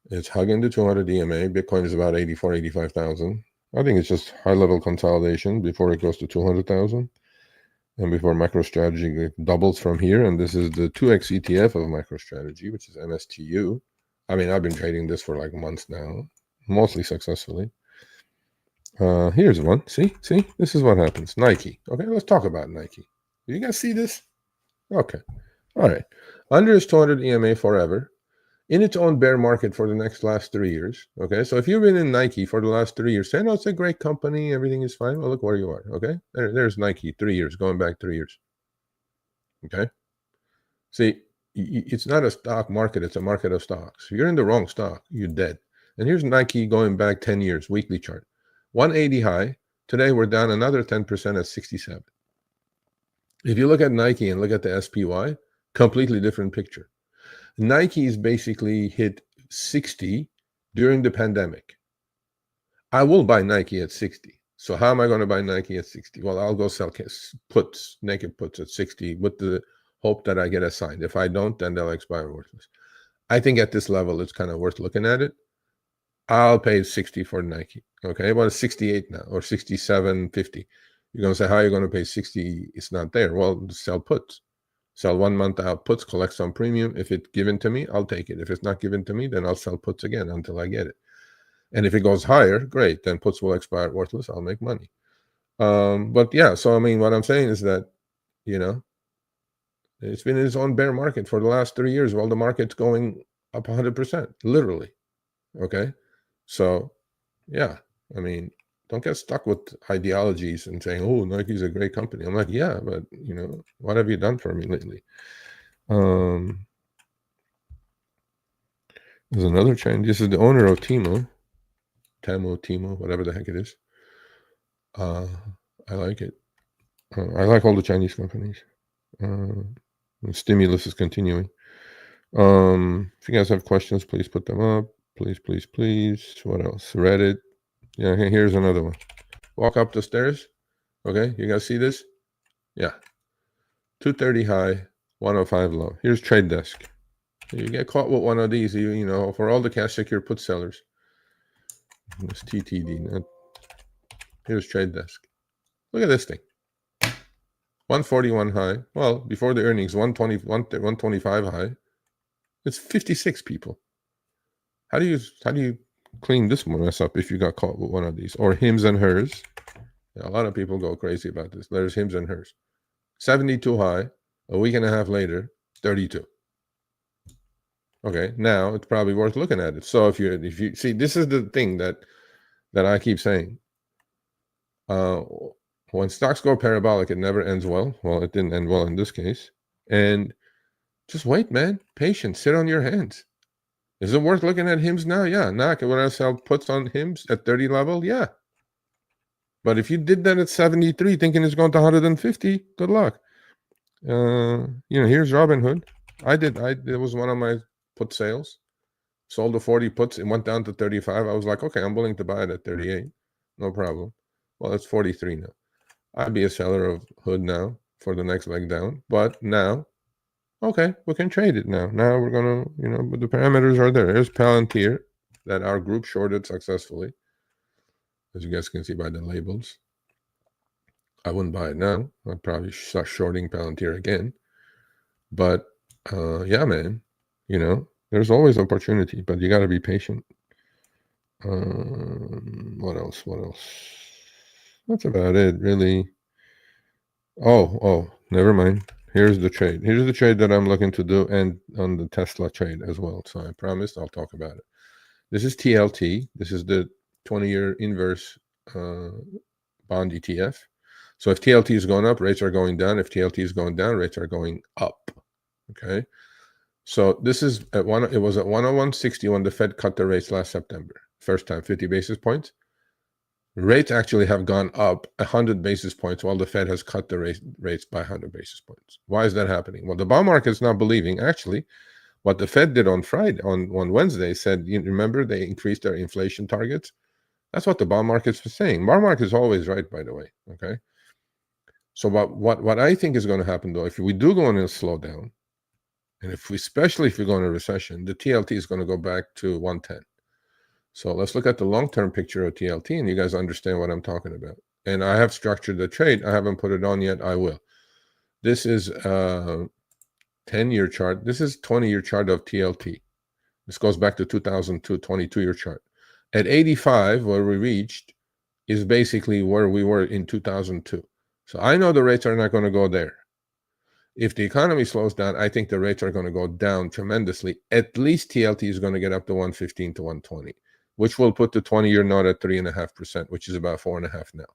It's hugging the 200 EMA. Bitcoin is about 84, 85,000. I think it's just high-level consolidation before it goes to 200,000. And before MicroStrategy doubles from here. And this is the 2x ETF of MicroStrategy, which is MSTU. I mean, I've been trading this for like months now, mostly successfully. Here's one. See, this is what happens. Nike. Okay, let's talk about Nike. You guys see this? Okay. All right. Under its 200 EMA forever, in its own bear market for the last 3 years. Okay. So if you've been in Nike for the last 3 years, say, no, it's a great company, everything is fine. Well, look where you are. Okay. There's Nike, 3 years, going back 3 years. Okay. See, it's not a stock market, it's a market of stocks. You're in the wrong stock, you're dead. And here's Nike going back 10 years, weekly chart. 180 high. Today we're down another 10% at 67. If you look at Nike and look at the SPY, completely different picture. Nike's basically hit 60 during the pandemic. I will buy Nike at 60. So how am I going to buy Nike at 60? Well, I'll go sell puts, naked puts at 60 with the hope that I get assigned. If I don't, then they'll expire worthless. I think at this level, it's kind of worth looking at it. I'll pay 60 for Nike. Okay, well, it's 68 now or 67.50. You're going to say, how are you going to pay 60? It's not there. Well, sell puts. Sell 1 month out puts, collect some premium. If it's given to me, I'll take it. If it's not given to me, then I'll sell puts again until I get it. And if it goes higher, great. Then puts will expire worthless. I'll make money. But yeah, so I mean, what I'm saying is that, you know, it's been in its own bear market for the last 3 years while the market's going up 100%, literally. Okay. So yeah, I mean, don't get stuck with ideologies and saying, oh, Nike's a great company. I'm like, yeah, but you know, what have you done for me lately? There's another chain. This is the owner of Timo, whatever the heck it is. I like it. I like all the Chinese companies. The stimulus is continuing. If you guys have questions, please put them up. Please. What else? Reddit. Yeah, here's another one. Walk up the stairs. Okay, you guys see this? Yeah. 230 high, 105 low. Here's Trade Desk. You get caught with one of these, you know, for all the cash secure put sellers. This TTD. Here's Trade Desk. Look at this thing. 141 high. Well, before the earnings, 125 high. It's 56 people. How do you clean this mess up if you got caught with one of these? Or hims and hers. Yeah, a lot of people go crazy about this. There's hims and hers. 72 high. A week and a half later, 32. Okay, now it's probably worth looking at it. So if you see, this is the thing that I keep saying. When stocks go parabolic, it never ends well. Well, it didn't end well in this case. And just wait, man. Patience. Sit on your hands. Is it worth looking at HIMS now? Yeah. Now, when I sell puts on HIMS at 30 level, yeah. But if you did that at 73, thinking it's going to 150, good luck. You know, here's Robinhood. It was one of my put sales. Sold the 40 puts. It went down to 35. I was like, okay, I'm willing to buy it at 38. No problem. Well, it's 43 now. I'd be a seller of Hood now for the next leg down. But now, okay, we can trade it now. Now we're going to, you know, but the parameters are there. There's Palantir that our group shorted successfully. As you guys can see by the labels. I wouldn't buy it now. I'd probably start shorting Palantir again. But yeah, man, there's always opportunity, but you got to be patient. What else? That's about it, really. Oh, never mind. Here's the trade. Here's the trade that I'm looking to do, and on the Tesla trade as well. So I promised I'll talk about it. This is TLT. This is the 20-year inverse bond ETF. So if TLT is going up, rates are going down. If TLT is going down, rates are going up. Okay. So this is at one. It was at 101.60 when the Fed cut the rates last September. First time, 50 basis points. Rates actually have gone up 100 basis points while the Fed has cut the rates by 100 basis points. Why is that happening? Well, the bond market is not believing. Actually, what the Fed did on Friday, on Wednesday, said, you remember they increased their inflation targets? That's what the bond market's saying. Bond market is always right, by the way. Okay. So what I think is going to happen, though, if we do go in a slowdown, and especially if we go in a recession, the TLT is going to go back to 110. So let's look at the long-term picture of TLT, and you guys understand what I'm talking about. And I have structured the trade. I haven't put it on yet. I will. This is a 10-year chart. This is 20-year chart of TLT. This goes back to 2002, 22-year chart. At 85, where we reached, is basically where we were in 2002. So I know the rates are not going to go there. If the economy slows down, I think the rates are going to go down tremendously. At least TLT is going to get up to 115 to 120, which will put the 20-year note at 3.5%, which is about 4.5% now.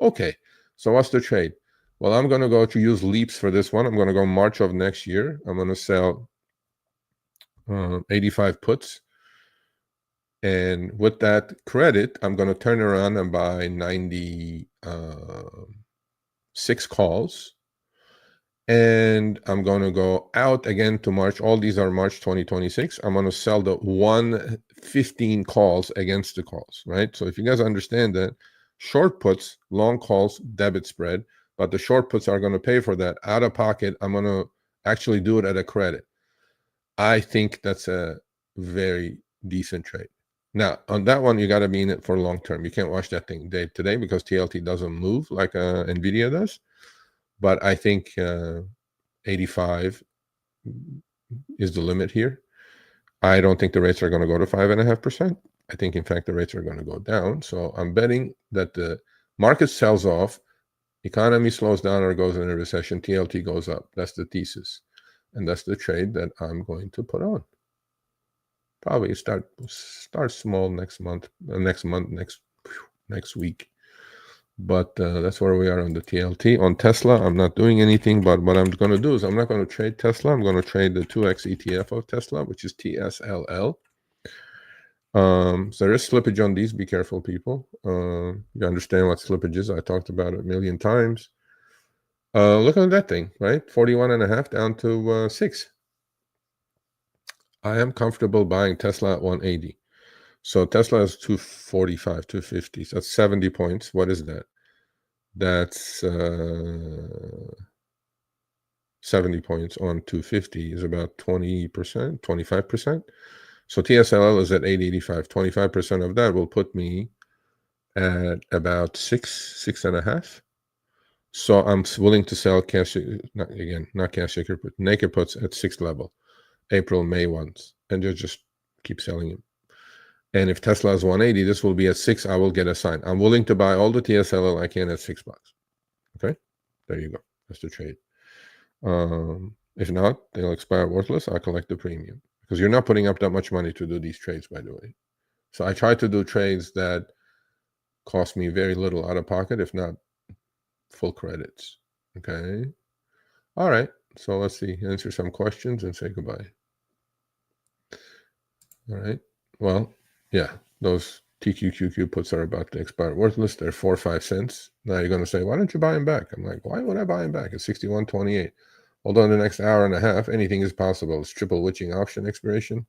Okay, so what's the trade? Well, I'm going to go to use leaps for this one. I'm going to go March of next year. I'm going to sell 85 puts. And with that credit, I'm going to turn around and buy 96 calls. And I'm going to go out again to March. All these are March 2026. I'm going to sell the 115 calls against the calls, right? So if you guys understand that, short puts, long calls, debit spread, but the short puts are going to pay for that out of pocket. I'm going to actually do it at a credit. I think that's a very decent trade. Now, on that one, you got to be in it for long term. You can't watch that thing day to day because TLT doesn't move like NVIDIA does. But I think 85 is the limit here. I don't think the rates are going to go to 5.5%. I think, in fact, the rates are going to go down. So I'm betting that the market sells off, economy slows down or goes in a recession, TLT goes up. That's the thesis. And that's the trade that I'm going to put on. Probably start small next week. But that's where we are on the TLT. On Tesla, I'm not doing anything, but what I'm going to do is I'm not going to trade Tesla. I'm going to trade the 2x ETF of Tesla, which is TSLL. So there is slippage on these. Be careful, people. You understand what slippage is. I talked about it a million times. Look at that thing, right? 41.5 down to 6. I am comfortable buying Tesla at 180. So Tesla is 245, 250. So that's 70 points. What is that? That's 70 points on 250 is about 20%, 25%. So TSLL is at 885. 25% of that will put me at about 6.5. So I'm willing to sell cash, not cash but naked puts at 6 level, April, May ones, and just keep selling them. And if Tesla is 180, this will be at 6. I will get a sign. I'm willing to buy all the TSLL I can at $6. Okay, there you go. That's the trade. If not, they'll expire worthless. I'll collect the premium because you're not putting up that much money to do these trades, by the way. So I try to do trades that cost me very little out of pocket, if not full credits. Okay. All right. So let's see. Answer some questions and say goodbye. All right. Well, yeah, those TQQQ puts are about to expire worthless. They're 4 or 5 cents. Now you're going to say, why don't you buy them back? I'm like, why would I buy them back? It's 61.28. Although in the next hour and a half, anything is possible. It's triple witching option expiration.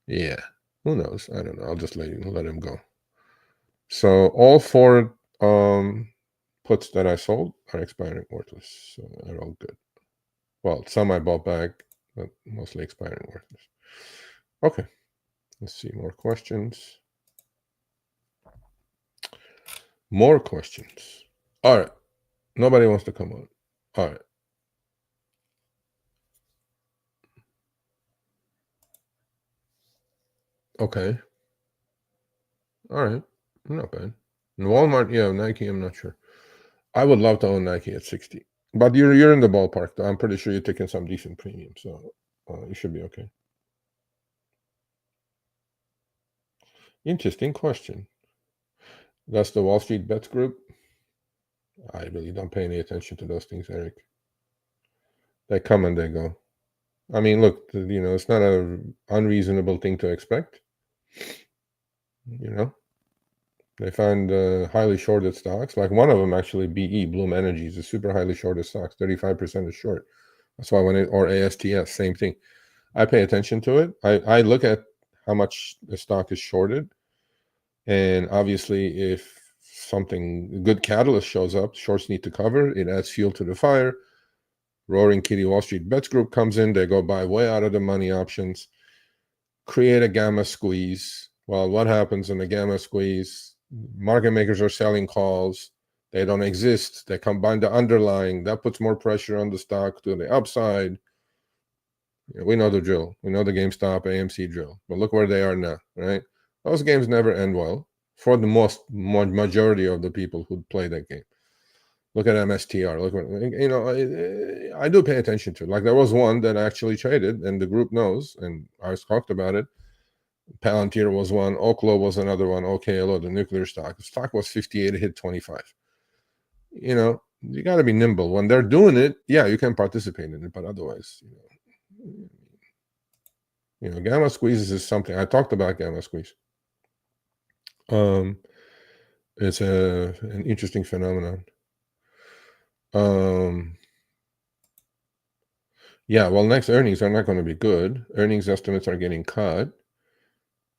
Yeah, who knows? I don't know. I'll just let him go. So all 4 puts that I sold are expiring worthless. So they're all good. Well, some I bought back, but mostly expiring worthless. Okay, let's see more questions. More questions. All right. Nobody wants to come on. All right. Okay. All right. Not bad. And Walmart, yeah, Nike, I'm not sure. I would love to own Nike at 60. But you're in the ballpark, though. I'm pretty sure you're taking some decent premium, so you should be okay. Interesting question. That's the Wall Street Bets Group. I really don't pay any attention to those things, Eric. They come and they go. I mean, look, it's not an unreasonable thing to expect. They find highly shorted stocks. Like one of them, actually, BE, Bloom Energy, is a super highly shorted stock. 35% is short. That's why or ASTS, same thing. I pay attention to it. I look at how much the stock is shorted. And obviously, if something good catalyst shows up, shorts need to cover. It adds fuel to the fire. Roaring Kitty Wall Street Bets Group comes in. They go buy way out of the money options, create a gamma squeeze. Well, what happens in the gamma squeeze? Market makers are selling calls. They don't exist. They combine the underlying. That puts more pressure on the stock to the upside. We know the drill. We know the GameStop, AMC drill. But look where they are now, right? Those games never end well for the majority of the people who play that game. Look at MSTR. Look, I do pay attention to it. Like there was one that I actually traded, and the group knows, and I talked about it. Palantir was one. Oklo was another one. OKLO, the nuclear stock. The stock was 58. It hit 25. You got to be nimble. When they're doing it, yeah, you can participate in it, but otherwise, gamma squeezes is something. I talked about gamma squeeze. It's an interesting phenomenon. Yeah, well, next earnings are not going to be good. Earnings estimates are getting cut.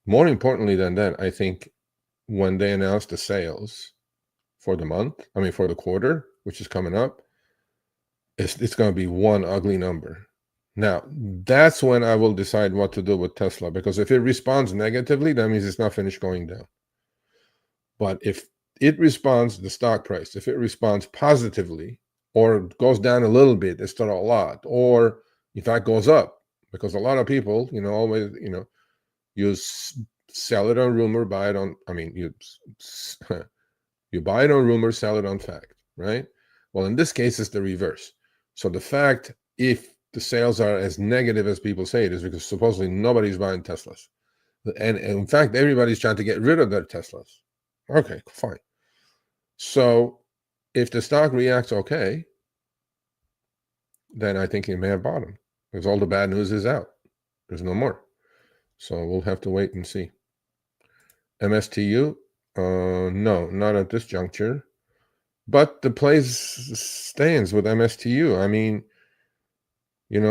More importantly than that, I think when they announce the sales for the quarter, which is coming up, it's going to be one ugly number. Now, that's when I will decide what to do with Tesla, because if it responds negatively, that means it's not finished going down. But if it responds, the stock price, if it responds positively or goes down a little bit instead of a lot, or in fact goes up, because a lot of people, always, you sell it on rumor, buy it on, you buy it on rumor, sell it on fact, right? Well, in this case, it's the reverse. So the fact, if the sales are as negative as people say it, is because supposedly nobody's buying Teslas. And in fact, everybody's trying to get rid of their Teslas. Okay, fine. So if the stock reacts okay, then I think it may have bottomed, because all the bad news is out. There's no more. So we'll have to wait and see. MSTU, no, not at this juncture. But the play stands with MSTU. I mean,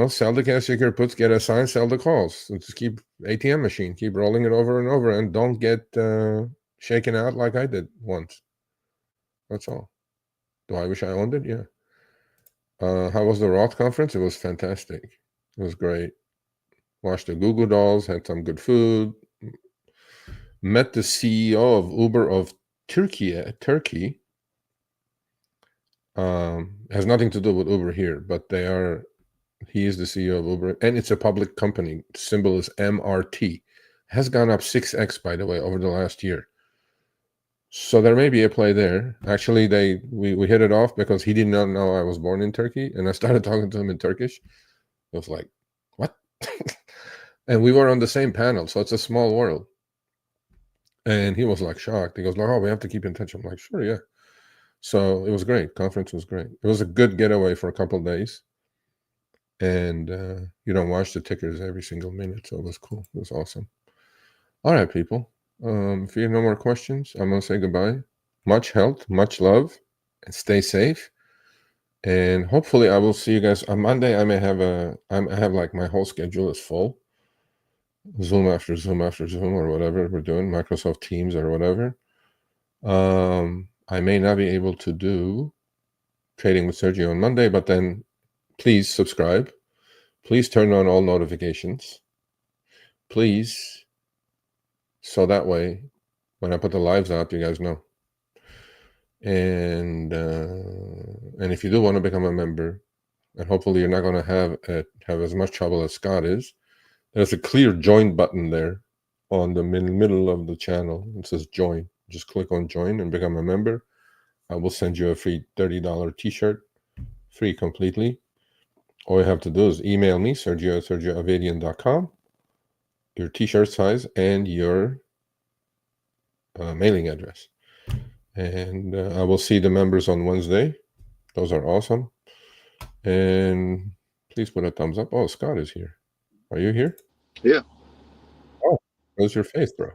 sell the cash ticker puts, get a sign, sell the calls. Just keep ATM machine, keep rolling it over and over, and don't get shaken out like I did once. That's all. Do I wish I owned it? Yeah. How was the Roth conference? It was fantastic. It was great. Watched the Goo Goo Dolls, had some good food. Met the CEO of Uber of Turkey. Has nothing to do with Uber here, but he is the CEO of Uber, and it's a public company. The symbol is MRT. Has gone up 6x, by the way, over the last year. So there may be a play there. Actually, we hit it off because he did not know I was born in Turkey, and I started talking to him in Turkish. I was like, what? And we were on the same panel, so it's a small world. And he was like shocked. He goes, oh, we have to keep in touch. I'm like, sure, yeah. So it was great. Conference was great. It was a good getaway for a couple of days. And you don't watch the tickers every single minute, so it was cool. It was awesome. All right, people. If you have no more questions, I'm gonna say goodbye. Much health, much love, and stay safe. And hopefully, I will see you guys on Monday. I have like my whole schedule is full. Zoom after Zoom after Zoom, or whatever we're doing, Microsoft Teams or whatever. I may not be able to do trading with Sergio on Monday, but then please subscribe. Please turn on all notifications. Please. So that way, when I put the lives out, you guys know. And if you do want to become a member, and hopefully you're not going to have as much trouble as Scott is, there's a clear join button there on the middle of the channel. It says join. Just click on join and become a member. I will send you a free $30 t-shirt, free completely. All you have to do is email me, sergio@sergioavedian.com, your t-shirt size and your mailing address. And I will see the members on Wednesday. Those are awesome. And please put a thumbs up. Oh, Scott is here. Are you here? Yeah. Oh, where's your face, bro?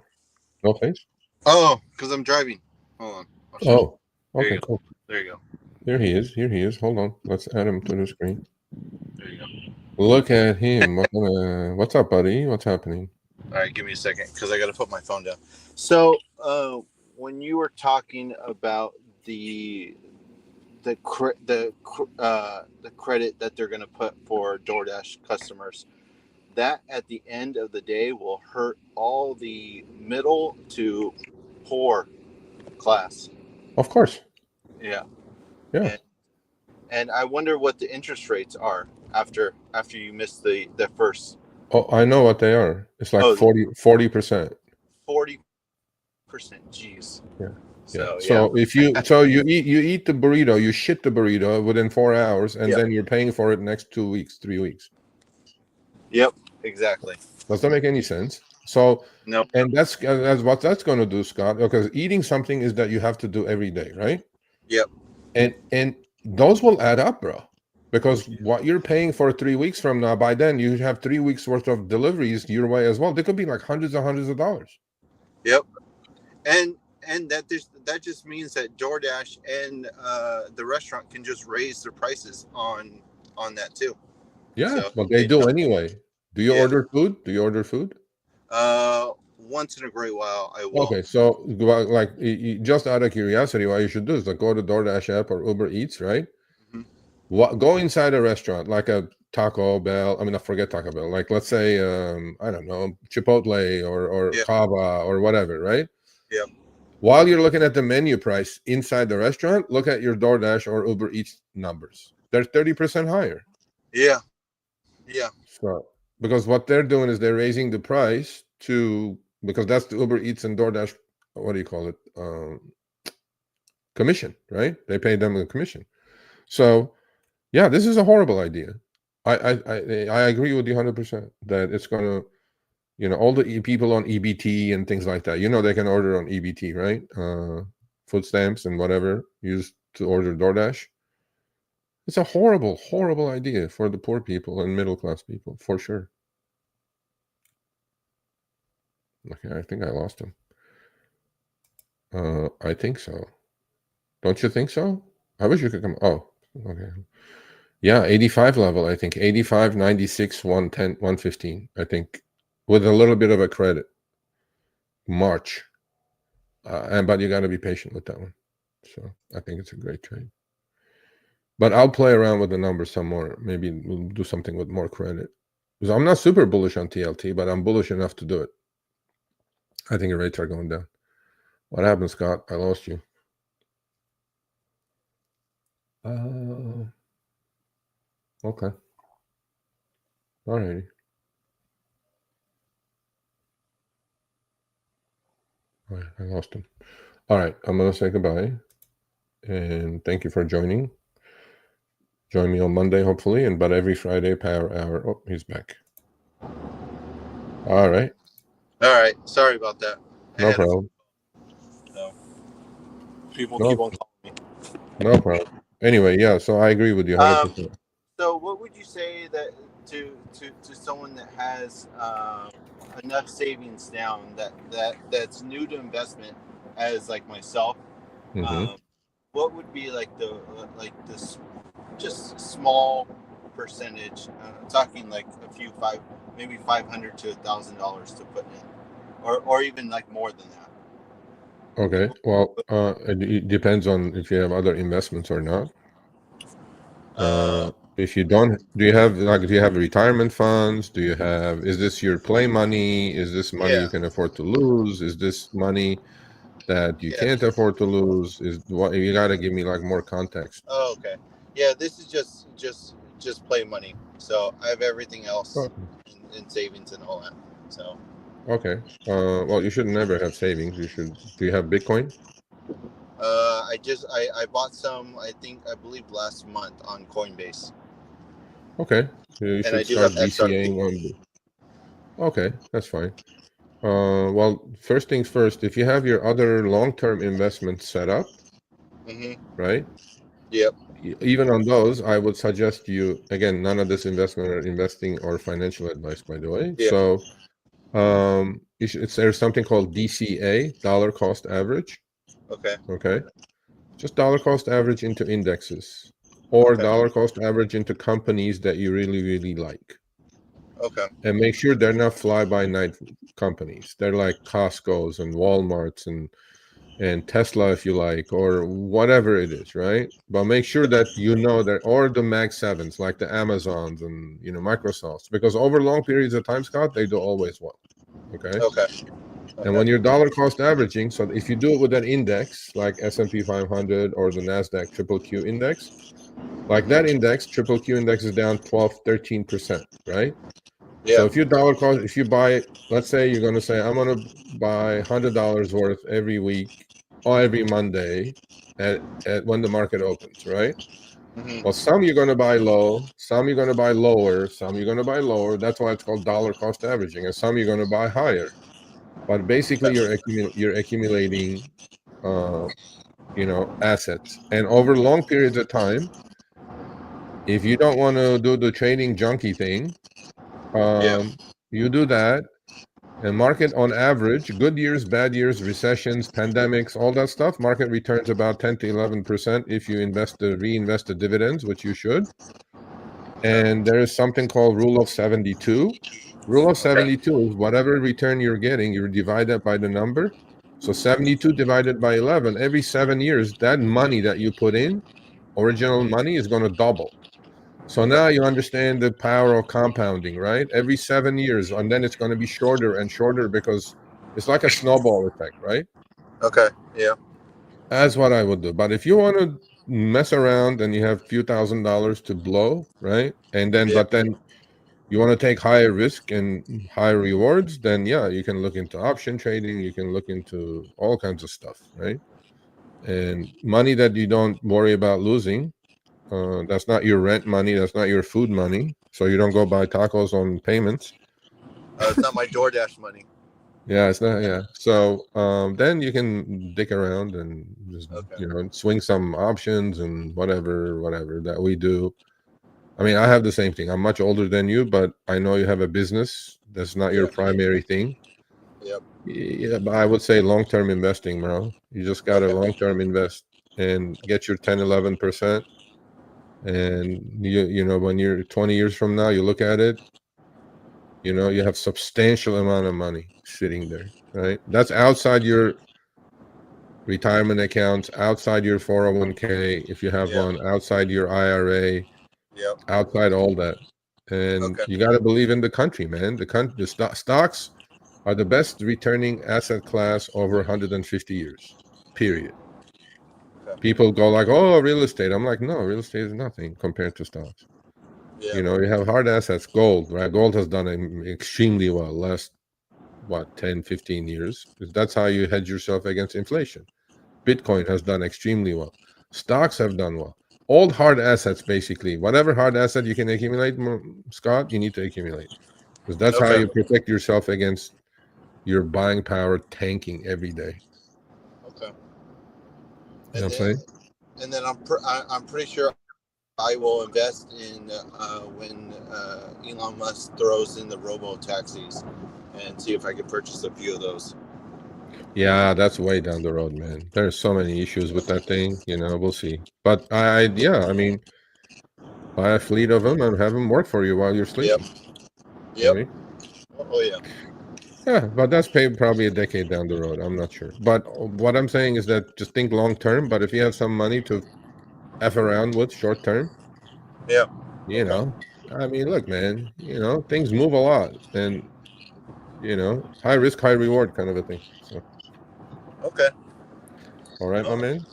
No face? Oh, because I'm driving. Hold on. Oh, There okay, you go. cool. There you go. Here he is. Here he is. Hold on. Let's add him to the screen. There you go. Look at him. What's up, buddy? What's happening? All right, give me a second because I got to put my phone down. So, when you were talking about the credit that they're going to put for DoorDash customers, that at the end of the day will hurt all the middle to poor class. Of course. Yeah. Yeah. And I wonder what the interest rates are after you miss the first. Oh, I know what they are. It's like 40%. 40%. Jeez. Yeah. So So if you eat the burrito, you shit the burrito within 4 hours, and then you're paying for it next 2 weeks, 3 weeks. Yep, exactly. Does that make any sense? So no, and that's what that's going to do, Scott. Because eating something is that you have to do every day, right? Yep. And those will add up, bro. Because what you're paying for 3 weeks from now, by then you have 3 weeks worth of deliveries your way as well. They could be like hundreds and hundreds of dollars. Yep. And that just means that DoorDash and the restaurant can just raise their prices on that too. Yeah, so but they do anyway. Do you order food? Do you order food? Once in a great while, I will. Okay, so like just out of curiosity, what you should do is like go to DoorDash app or Uber Eats, right? Mm-hmm. Go inside a restaurant like a Taco Bell. I mean, I forget Taco Bell. Like let's say I don't know, Chipotle or Cava or whatever, right? Yeah. While you're looking at the menu price inside the restaurant, look at your DoorDash or Uber Eats numbers. They're 30% higher. Yeah. Yeah. So because what they're doing is they're raising the price because that's the Uber Eats and DoorDash, what do you call it? Commission, right? They pay them a commission. So yeah, this is a horrible idea. I agree with you 100% that it's going to, all the people on EBT and things like that, they can order on EBT, right? Food stamps and whatever used to order DoorDash. It's a horrible, horrible idea for the poor people and middle-class people, for sure. Okay, I think I lost him. I think so. Don't you think so? I wish you could come. Oh, okay. Yeah, 85 level, I think. 85, 96, 110, 115, I think, with a little bit of a credit. March. But you got to be patient with that one. So I think it's a great trade. But I'll play around with the numbers some more. Maybe we'll do something with more credit. Because I'm not super bullish on TLT, but I'm bullish enough to do it. I think the rates are going down. What happened, Scott? I lost you. Okay. All righty. All right, I lost him. All right, I'm going to say goodbye. And thank you for joining. Join me on Monday, hopefully, but every Friday, Power Hour. Oh, he's back. All right. All right. Sorry about that. No problem. No. People keep on calling me. No problem. Anyway, yeah, so I agree with you 100%. So what would you say that to someone that has enough savings down that's new to investment as like myself? Mm-hmm. What would be like this just small percentage? Talking like maybe $500 to $1,000 to put in, or even like more than that. Okay. Well, it depends on if you have other investments or not. If you don't, do you have retirement funds? Is this your play money? Is this money you can afford to lose? Is this money that you can't afford to lose? You got to give me like more context. Oh, okay. Yeah, this is just play money. So I have everything else in savings and all that. So Okay. Well, you should never have savings. You should. Do you have Bitcoin? I bought some. I believe last month on Coinbase, Okay. You and I should do have start XRP. DCAing on. Okay, that's fine. Well, first things first. If you have your other long-term investments set up, Mm-hmm. right? Yep. Even on those, I would suggest you, again, none of this investment or investing or financial advice, by the way. Yeah. So, there's something called DCA, dollar cost average. Okay. Okay. Just dollar cost average into indexes or Okay. dollar cost average into companies that you really, really like. Okay. And make sure they're not fly-by-night companies. They're like Costco's and Walmart's and Tesla, if you like, or whatever it is, right? But make sure that you know that, or the Mag Sevens, like the Amazons and Microsofts, because over long periods of time, Scott, they do always well. Okay. Okay. And Okay. when you're dollar cost averaging, so if you do it with an index like S&P 500 or the NASDAQ triple Q index, like that index, triple Q index is down 12, 13%, right? So Yeah. if you dollar cost, if you buy, let's say you're going to say, I'm going to buy $100 worth every week or every Monday at when the market opens, right? Mm-hmm. Well, some you're going to buy low, some you're going to buy lower, some you're going to buy lower. That's why it's called dollar cost averaging, and some you're going to buy higher. But basically, you're accumulating, uh, assets, and over long periods of time. If you don't want to do the trading junkie thing, Yeah. you do that. And market on average, good years, bad years, recessions, pandemics, all that stuff, market returns about 10 to 11% if you reinvest the dividends, which you should. Okay. And there is something called rule of 72. Rule of Okay. 72 is whatever return you're getting, you divide that by the number. So 72 divided by 11, every 7 years, that money that you put in, original money, is going to double. So Okay. now you understand the power of compounding, right? Every 7 years, and then it's going to be shorter and shorter because it's like a snowball effect, right? Okay. Yeah. That's what I would do. But if you want to mess around and you have a few $1,000s to blow, right? Yeah. But then you want to take higher risk and higher rewards, then yeah, you can look into option trading. You can look into all kinds of stuff, right? And money that you don't worry about losing. That's not your rent money. That's not your food money. So you don't go buy tacos on payments. It's not my DoorDash money. Yeah, it's not. Yeah. So then you can dick around and just Okay. swing some options and whatever that we do. I mean, I have the same thing. I'm much older than you, but I know you have a business. That's not your Yeah. primary thing. Yep. Yeah, but I would say long-term investing, bro. You just got to Okay. long-term invest and get your 10, 11%. And when you're 20 years from now, you look at it, you have substantial amount of money sitting there, right? That's outside your retirement accounts, outside your 401k, if you have Yeah. one, outside your IRA, Yep. outside all that. And Okay. you got to believe in the country, man. The stocks are the best returning asset class over 150 years, period. Okay. People go like, oh, real estate. I'm like, no, real estate is nothing compared to stocks. Yeah. You have hard assets, gold, right? Gold has done extremely well last, 10, 15 years. Because that's how you hedge yourself against inflation. Bitcoin has done extremely well. Stocks have done well. All hard assets, basically. Whatever hard asset you can accumulate, Scott, you need to accumulate. Because that's how Okay. you protect yourself against your buying power tanking every day. Okay. You know And what I'm then saying? I'm pretty sure I will invest in when Elon Musk throws in the robo taxis and see if I can purchase a few of those. Yeah, that's way down the road, man. There's so many issues with that thing. We'll see. But yeah, I mean, buy a fleet of them and have them work for you while you're Yep. sleeping. You know Yep. what I mean? Oh yeah. Yeah, but that's probably a decade down the road. I'm not sure. But what I'm saying is that just think long term. But if you have some money to F around with short term, Yeah. you Okay. know, I mean, look, man, things move a lot and, high risk, high reward kind of a thing. So, Okay. all right, my Oh, man.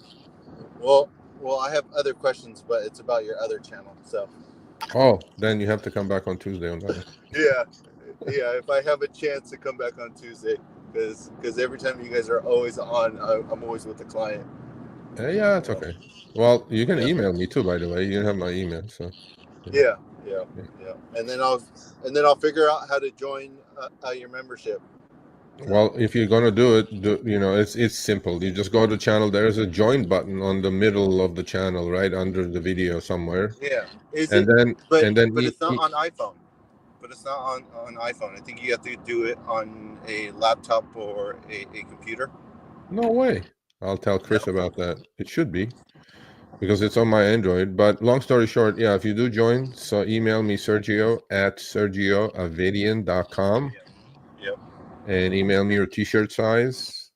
well, I have other questions, but it's about your other channel. So Oh, then you have to come back on Tuesday on that one. yeah. Yeah, if I have a chance to come back on Tuesday, because every time you guys are always on, I'm always with the client. Yeah, it's okay. Well, you can Yeah. email me too, by the way. You have my email, so Yeah, Yeah. and then I'll figure out how to join your membership. Well, if you're gonna do it, it's simple. You just go to channel. There's a join button on the middle of the channel, right under the video somewhere, Yeah, is and it? then But and then but it's not on iPhone. But it's not on iPhone. I think you have to do it on a laptop or a computer. no way. I'll tell No. Chris about that. It should be because it's on my Android. But long story short, yeah, if you do join, so email me Sergio at sergioavedian.com Yep. and email me your t-shirt size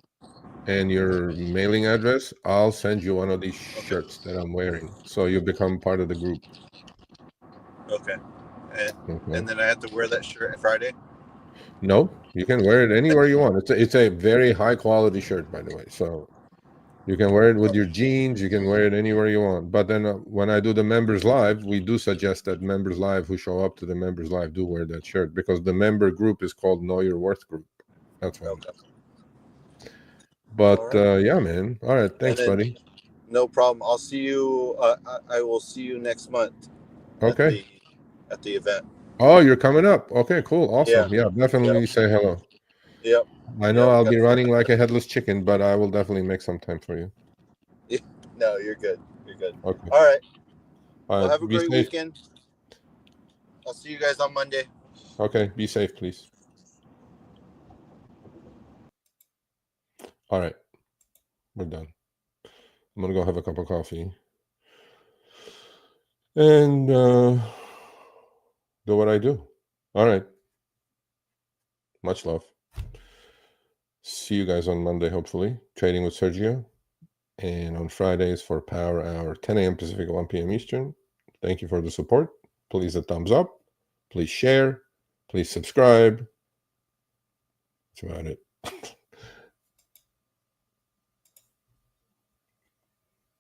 and your mailing address. I'll send you one of these Okay. shirts that I'm wearing, so you become part of the group. Okay. And, Okay. and then I have to wear that shirt Friday. No, you can wear it anywhere you want. It's a very high quality shirt, by the way. So you can wear it with your jeans. You can wear it anywhere you want. But then when I do the members live, we do suggest that members live who show up to the members live do wear that shirt because the member group is called Know Your Worth Group. That's what it is. But yeah, man. All right. Thanks, And then, buddy. no problem. I'll see you. I will see you next month Okay. at the event. Oh, you're coming up. Okay, cool. Yeah. Awesome. Yeah, definitely Yep. say hello. Yep. I know Yep. I'll Got be the, running like a headless chicken, but I will definitely make some time for you. no, you're good. You're good. Okay. All right. All Well, right. have a Be great safe. weekend. I'll see you guys on Monday. Okay. Be safe, please. All right. We're done. I'm going to go have a cup of coffee and do what I do. All right. Much love. See you guys on Monday, hopefully. Trading with Sergio. And on Fridays for Power Hour, 10 a.m. Pacific, 1 p.m. Eastern. Thank you for the support. Please a thumbs up. Please share. Please subscribe. That's about it.